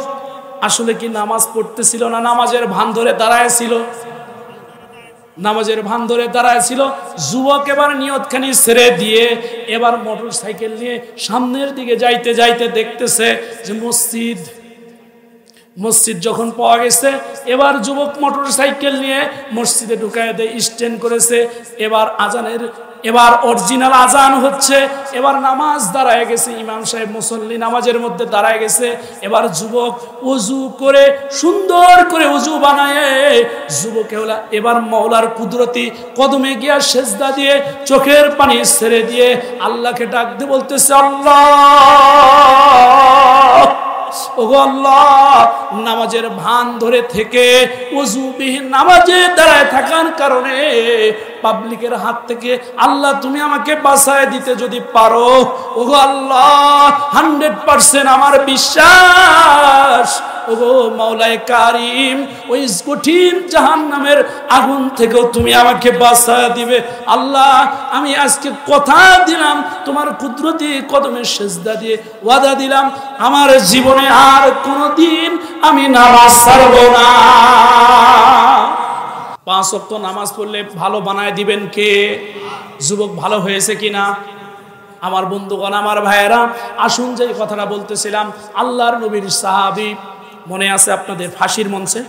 আসলে কি নামাজ পড়তেছিল না নামাজের ভান ধরে দাঁড়ায় ছিল? নামাজের ভান ধরে দাঁড়ায় ছিল। যুবক এবার নিয়তখানি ছেড়ে দিয়ে এবার মোটর সাইকেল নিয়ে সামনের দিকে যাইতে যাইতে দেখতেছে যে মসজিদ যখন পাওয়া গেছে, এবার যুবক মোটরসাইকেল নিয়ে মসজিদে ঢুকায় দেয়, স্ট্যান্ড করেছে। এবার অরিজিনাল আজান হচ্ছে, এবার নামাজ দাঁড়ায় গেছে, ইমাম সাহেব মুসল্লি নামাজের মধ্যে দাঁড়ায় গেছে। এবার যুবক ওযু করে সুন্দর করে ওযু বানায় যুবকে হলা এবার মাওলার কুদরতি কদমে গিয়া সেজদা দিয়ে চোখের পানি ছেড়ে দিয়ে আল্লাহকে ডাক দিয়ে বলতেছে, আল্লাহ ওগো আল্লাহ, নামাজের ভান ধরে থেকে ওযুবিহীন নামাজে দাঁড়ায় থাকার কারণে পাবলিকের হাত থেকে আল্লাহ তুমি আমাকে বাঁচায় দিতে যদি পারো, ওগো আল্লাহ 100% আমার বিশ্বাস, ওগো মাওলায়ে কারীম, ওই কঠিন জাহান্নামের আগুন থেকেও তুমি আমাকে বাঁচায় দিবে। আল্লাহ আমি আজকে কথা দিলাম, তোমার কুদরতি কদমে সেজদা দিয়ে ওয়াদা দিলাম, আমার জীবনে আর কোনোদিন আমি নামাজ ছাড়ব না। 5 ওয়াক্ত নামাজ পড়লে ভালো বানায় দিবেন কে? যুবক ভালো হয়েছে কিনা? আমার বন্ধুগণ, আমার ভাইয়েরা, আসুন যে কথাটা বলতেছিলাম, আল্লাহর নবীর সাহাবী মনে আছে আপনাদের ফাঁসির মঞ্চে?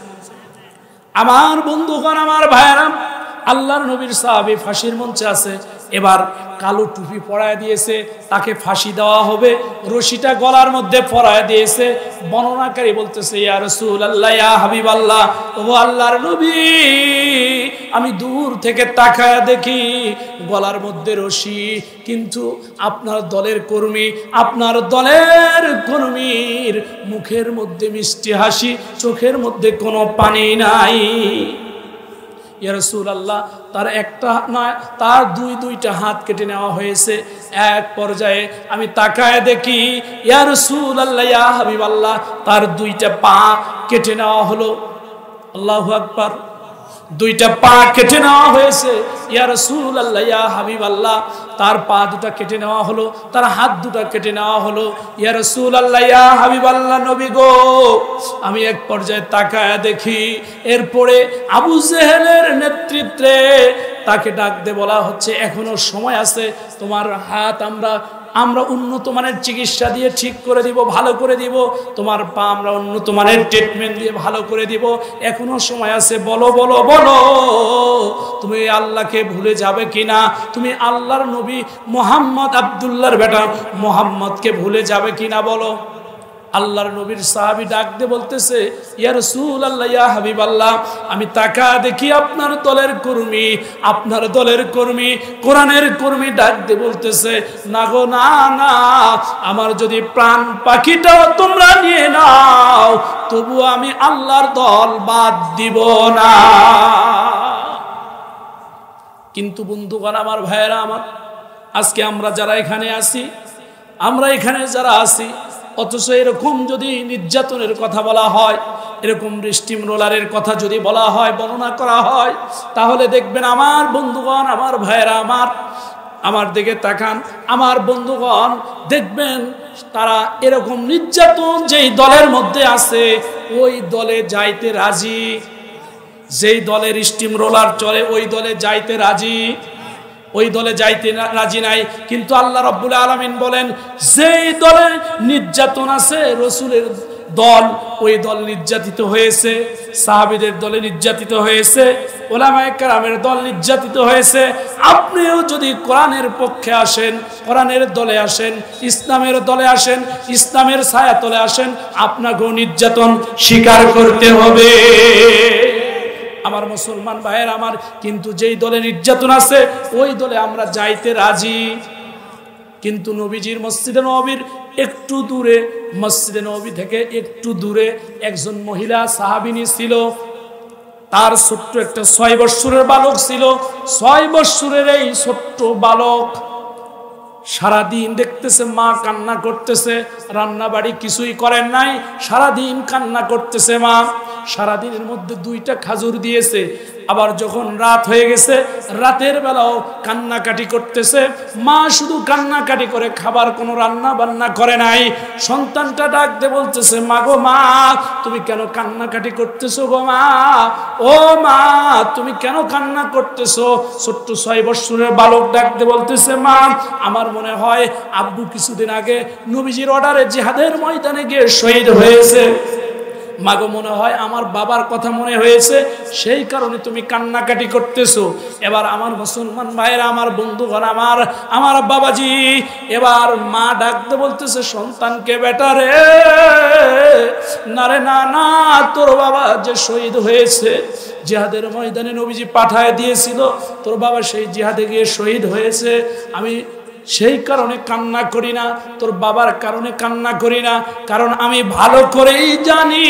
আমার বন্ধুগণ, আমার ভাইয়েরা, আল্লাহর নবীর সাহাবী ফাঁসির মঞ্চে আছে। এবার কালো টুপি পরায় দিয়েছে, তাকে ফাঁসি দেওয়া হবে, রশিটা গলার মধ্যে পরায় দিয়েছে। বর্ণনাকারী বলতেছে, ইয়া রাসূলুল্লাহ, ইয়া হাবিবাল্লাহ, ও আল্লাহর নবী, আমি দূর থেকে তাকায় দেখি গলার মধ্যে রশি, কিন্তু আপনার দলের কর্মীর মুখের মধ্যে মিষ্টি হাসি, চোখের মধ্যে কোনো পানি নাই। ইয়া রাসূলুল্লাহ, তার একটা নয়, তার দুইটা হাত কেটে নেওয়া হয়েছে। এক পর্যায়ে আমি তাকায় দেখি, ইয়া রাসূলুল্লাহ, ইয়া হাবিবাল্লাহ, তার 2টা পা কেটে নেওয়া হলো। আল্লাহু আকবার। 2টা পা কেটে নেওয়া হয়েছে। ইয়া রাসূলুল্লাহ, ইয়া হাবিবাল্লাহ, তার পা 2টা কেটে নেওয়া হলো, তার হাত 2টা কেটে নেওয়া হলো। ইয়া রাসূলুল্লাহ, ইয়া হাবিবাল্লাহ, নবী গো, আমি এক পর্যায়ে তাকায় দেখি, এরপরে আবু জেহেলের নেতৃত্বে তাকে ডাক দিয়ে বলা হচ্ছে, এখনো সময় আছে, তোমার হাত আমরা উন্নত মানের চিকিৎসা দিয়ে ঠিক করে দিব, ভালো করে দিব, তোমার পা আমরা উন্নত মানের ট্রিটমেন্ট দিয়ে ভালো করে দিব, এখনো সময় আছে, বলো বলো বলো, তুমি আল্লাহকে ভুলে যাবে কিনা? তুমি আল্লাহর নবী মুহাম্মদ, আব্দুল্লাহর বেটা মুহাম্মদকে ভুলে যাবে কিনা বলো। আল্লাহর নবীর সাহাবী ডাক দিয়ে বলতেছে, ইয়া রাসূলুল্লাহ, ইয়া হাবিবাল্লাহ, আমি তাকা দেখি আপনার দলের কর্মী কোরআনের কর্মী ডাক দিয়ে বলতেছে, না গো না, আমার যদি প্রাণ পাখিটাও তোমরা নিয়ে নাও, তবু আমি আল্লাহর দল বাদ দিব না। কিন্তু বন্ধুগণ, আমার ভাইয়েরা আমার, আজকে আমরা যারা এখানে আছি, অথচ এরকম যদি নির্যাতনের কথা বলা হয়, এরকম স্টিম রোলারের কথা যদি বলা হয়, বর্ণনা করা হয়, তাহলে দেখবেন আমার বন্ধুগণ, আমার ভাইয়েরা আমার দিকে তাকান, আমার বন্ধুগণ, দেখবেন তারা এরকম নির্যাতন যেই দলের মধ্যে আছে, ওই দলে যাইতে রাজি। যেই দলের স্টিম রোলার চলে, ওই দলে যাইতে রাজি নাই। কিন্তু আল্লাহ রাব্বুল আলামিন বলেন, যেই দলে নির্যাতন আছে, রাসূলের দল, ওই দল নির্যাতিত হয়েছে, সাহাবীদের দলে নির্যাতিত হয়েছে, উলামায়ে কেরামের দল নির্যাতিত হয়েছে। আপনিও যদি কোরআনের পক্ষে আসেন, কোরআনের দলে আসেন, ইসলামের দলে আসেন, ইসলামের ছায়াতলে আসেন, আপনাকেও নির্যাতন স্বীকার করতে হবে। আমার মুসলমান ভাইয়ের আমার, কিন্তু যেই দলে নির্যাতন আছে, ওই দলে আমরা যাইতে রাজি। কিন্তু নবীজির মসজিদে নবী থেকে একটু দূরে একজন মহিলা সাহাবিনী ছিল। তার ছোট্ট একটা 6 বৎসরের বালক ছিল। 6 বৎসরের এই ছোট্ট বালক সারাদিন দেখতেছে মা কান্না করতেছে, রান্না বাড়ি কিছুই করেন নাই, সারাদিন কান্না করতেছে মা। সারাদিনের মধ্যে 2টা খাজুর দিয়েছে। আবার যখন রাত হয়ে গেছে, রাতের বেলাও কান্নাকাটি করতেছে। মা শুধু কান্নাকাটি করে, খাবার কোনো রান্না বান্না করে নাই। সন্তানটা ডাক দিয়ে বলতেছে, মা গো মা, তুমি কেন কান্নাকাটি করতেছো গো মা? ও মা, তুমি কেন কান্না করতেছো? ছোট্ট 6 বৎসরের বালক ডাক দিয়ে বলতেছে, মা, আমার মনে হয় আব্বু কিছুদিন আগে নবীজির অর্ডারে জিহাদের ময়দানে গিয়ে শহীদ হয়েছে। মাগো মনে হয় আমার বাবার কথা মনে হয়েছে, সেই কারণে তুমি কান্নাকাটি করতেছো। এবার আমার মুসলমান ভাইরা, আমার বন্ধুগণ, আমার বাবাজি, এবার মা ডাকতে বলতেছে সন্তানকে, বেটা রে, না রে, না না, তোর বাবা যে শহীদ হয়েছে, জিহাদের ময়দানে নবীজি পাঠায় দিয়েছিল, তোর বাবা সেই জিহাদে গিয়ে শহীদ হয়েছে, আমি সেই কারণে কান্না করি না, তোর বাবার কারণে কান্না করি না, কারণ আমি ভালো করেই জানি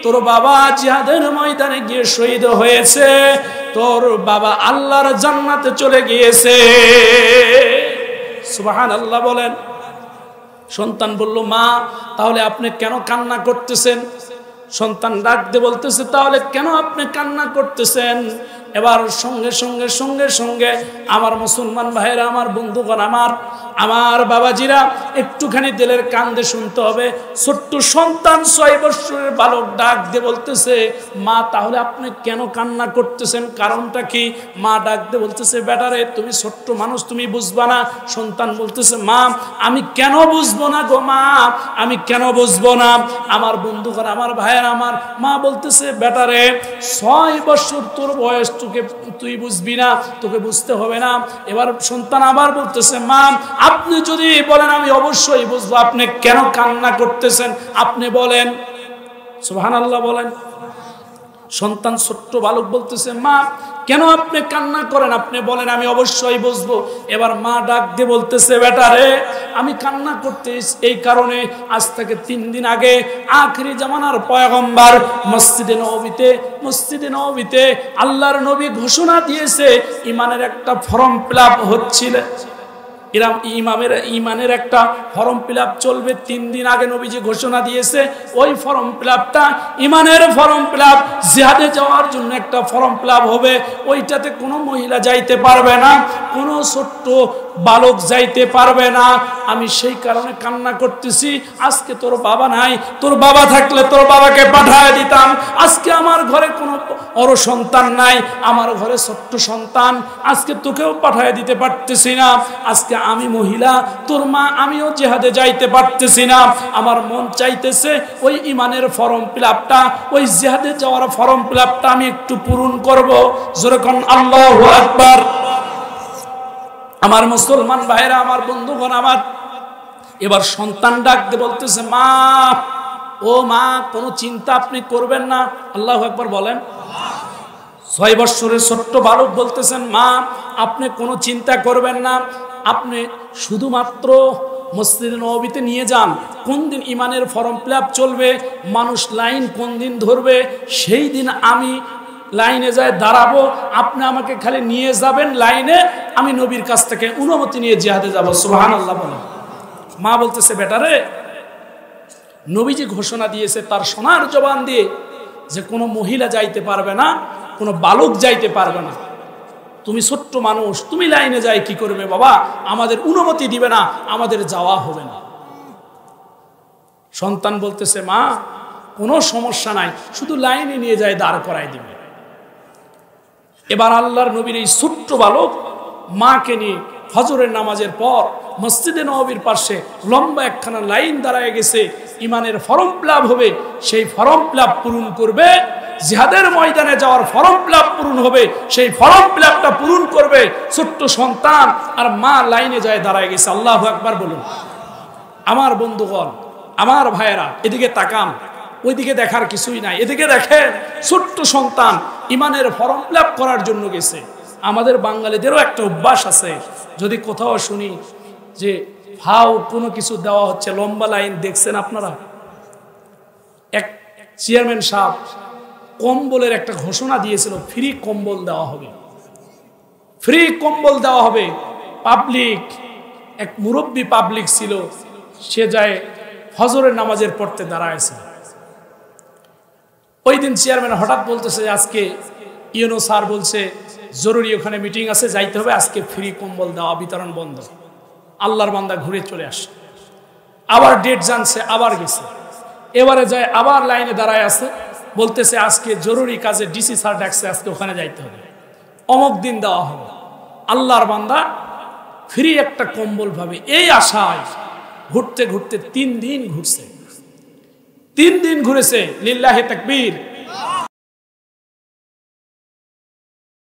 তোর বাবা জিহাদের ময়দানে গিয়ে শহীদ হয়েছে, তোর বাবা আল্লাহর জান্নাতে চলে গিয়েছে। সুবহানাল্লাহ বলেন। সন্তান বলল, মা তাহলে আপনি কেন কান্না করতেছেন? সন্তান ডাক দিয়ে বলতেছে, তাহলে কেন আপনি কান্না করতেছেন? এবার সঙ্গে সঙ্গে সঙ্গে সঙ্গে আমার মুসলমান ভাইরা, আমার বন্ধুগণ, আমার বাবাজিরা, একটুখানি দিলের কান্দে শুনতে হবে। ছোট্ট সন্তান 6 বছরের বালক ডাক দিয়ে বলতেছে, মা তাহলে আপনি কেন কান্না করতেছেন, কারণটা কি? মা ডাক দিয়ে বলতেছে, বেটারে, তুমি ছোট্ট মানুষ, তুমি বুঝবা না। সন্তান বলতেছে, মা আমি কেন বুঝবো না গো মা, আমি কেন বুঝবো না? আমার বন্ধুগণ, আমার ভাইয়ের, আমার মা বলতেছে, বেটারে 6 বছর তোর বয়স, তুই বুঝবি না, তোকে বুঝতে হবে না। এবার সন্তান আবার বলতেছে, মা আপনি যদি বলেন আমি অবশ্যই বুঝবো, আপনি কেন কান্না করতেছেন আপনি বলেন। সুবহানাল্লাহ বলেন। সন্তান ছোট্ট বালক বলতেছে, মা কেন আপনি কান্না করেন, আপনি বলেন, আমি অবশ্যই বুঝবো। এবার মা ডাক দিয়ে বলতেছে, বেটা রে, আমি কান্না করতে এই কারণে, আজ থেকে 3 দিন আগে আখিরি জামানার পয়গম্বর মসজিদে নববীতে আল্লাহর নবী ঘোষণা দিয়েছে ইমানের একটা ফর্ম ফিল আপ হচ্ছিল, ইমানের একটা ফর্ম ফিল আপ চলবে। 3 দিন আগে নবীজি ঘোষণা দিয়েছে, ওই ফর্ম ফিল আপটা ইমানের ফর্ম ফিল আপ, জিহাদে যাওয়ার জন্য একটা ফর্ম ফিল আপ হবে। ওইটাতে কোনো মহিলা যাইতে পারবে না, কোনো ছোট্ট বালক যাইতে পারবে না। আমি সেই কারণে কান্না করতেছি। আজকে তোর বাবা নাই, তোর বাবা থাকলে তোর বাবাকে পাঠায় দিতাম। আজকে আমার ঘরে কোনো বড় সন্তান নাই, আমার ঘরে ছোট্ট সন্তান, আজকে তোকেও পাঠায় দিতে পারতেছি না। আজকে আমি মহিলা, তোর মা, আমিও জিহাদে যাইতে পারতেছি না। আমার মন চাইতেছে ওই ইমানের ফর্ম ফিল আপটা, ওই জিহাদে যাওয়ার ফর্ম ফিল আপটা আমি একটু পূরণ করব। যেরকম আল্লাহু আকবার। আমার মুসলমান ভাইরা, আমার বন্ধুগণ, এবার সন্তান ডাক দিয়ে বলতেছে, মা, ও মা, কোনো চিন্তা আপনি করবেন না। আল্লাহু আকবার বলেন। 6 বছরের ছোট্ট বালক বলতেছেন, মা আপনি কোনো চিন্তা করবেন না, আপনি শুধুমাত্র মসজিদে নববীতে নিয়ে যান। কোন দিন ইমানের ফর্ম ফিল আপ চলবে, মানুষ লাইন কোন দিন ধরবে, সেই দিন আমি লাইনে যায় দাঁড়াবো, আপনি আমাকে খালি নিয়ে যাবেন লাইনে, আমি নবীর কাছ থেকে অনুমতি নিয়ে জিহাদে যাব। সুবহানাল্লাহ বলেন। মা বলতেছে, বেটারে, নবীজি ঘোষণা দিয়েছে তার সোনার জবান দিয়ে যে কোনো মহিলা যাইতে পারবে না, কোনো বালক যাইতে পারবে না। তুমি ছোট্ট মানুষ, তুমি লাইনে যাই কি করবে বাবা, আমাদের অনুমতি দিবে না, আমাদের যাওয়া হবে না। সন্তান বলতেছে, মা কোনো সমস্যা নাই, শুধু লাইনে নিয়ে যায় দাঁড় করাই দিবে। এবার আল্লাহর নবীর এই ছোট্ট বালক মাকে নিয়ে ফজরের নামাজের পর মসজিদে নববীর পাশে লম্বা একখানা লাইন দাঁড়ায় গেছে। ইমানের ফর্ম ফিল আপ হবে, সেই ফর্ম ফিল আপ পূরণ করবে, জিহাদের ময়দানে যাওয়ার ফর্ম ফিল আপ পূরণ হবে, সেই ফর্ম ফিল আপটা পূরণ করবে ছোট্ট সন্তান, আর মা লাইনে যায় দাঁড়ায় গেছে। আল্লাহু আকবার বলুন। আমার বন্ধুগণ, আমার ভাইয়েরা, এদিকে তাকান, ওইদিকে দেখার কিছুই নাই, এদিকে দেখেন, ছোট্ট সন্তান ইমানের ফর্ম ফিল আপ করার জন্য গেছে। আমাদের বাঙালিদেরও একটা অভ্যাস আছে, যদি কোথাও শুনি যে ফাও কোনো কিছু দেওয়া হচ্ছে, লম্বা লাইন, দেখছেন আপনারা? এক চেয়ারম্যান সাহেব কম্বলের একটা ঘোষণা দিয়েছিল, ফ্রি কম্বল দেওয়া হবে, ফ্রি কম্বল দেওয়া হবে। পাবলিক, এক মুরব্বী পাবলিক ছিল, সে যায় ফজরের নামাজের পড়তে দাঁড়ায়ছে। ওই দিন চেয়ারম্যান হঠাৎ বলতেছে, আজকে ইউনো স্যার বলছে জরুরি ওখানে মিটিং আছে, যাইতে হবে, আজকে ফ্রি কম্বল দেওয়া বিতরণ বন্ধ। আল্লাহর বান্দা ঘুরে চলে আসে, আবার ডেট জানছে, আবার গেছে, এবারে যায় আবার লাইনে দাঁড়ায় আছে, বলতেছে আজকে জরুরি কাজে ডিসি স্যার ডাকছে, আজকে ওখানে যাইতে হবে, অমুক দিন দেওয়া হবে। আল্লাহর বান্দা ফ্রি একটা কম্বল ভাবে এই আশায় ঘুরতে ঘুরতে 3 দিন ঘুরছে।
3 দিন ঘুরেছে, লিল্লাহে তাকবীর।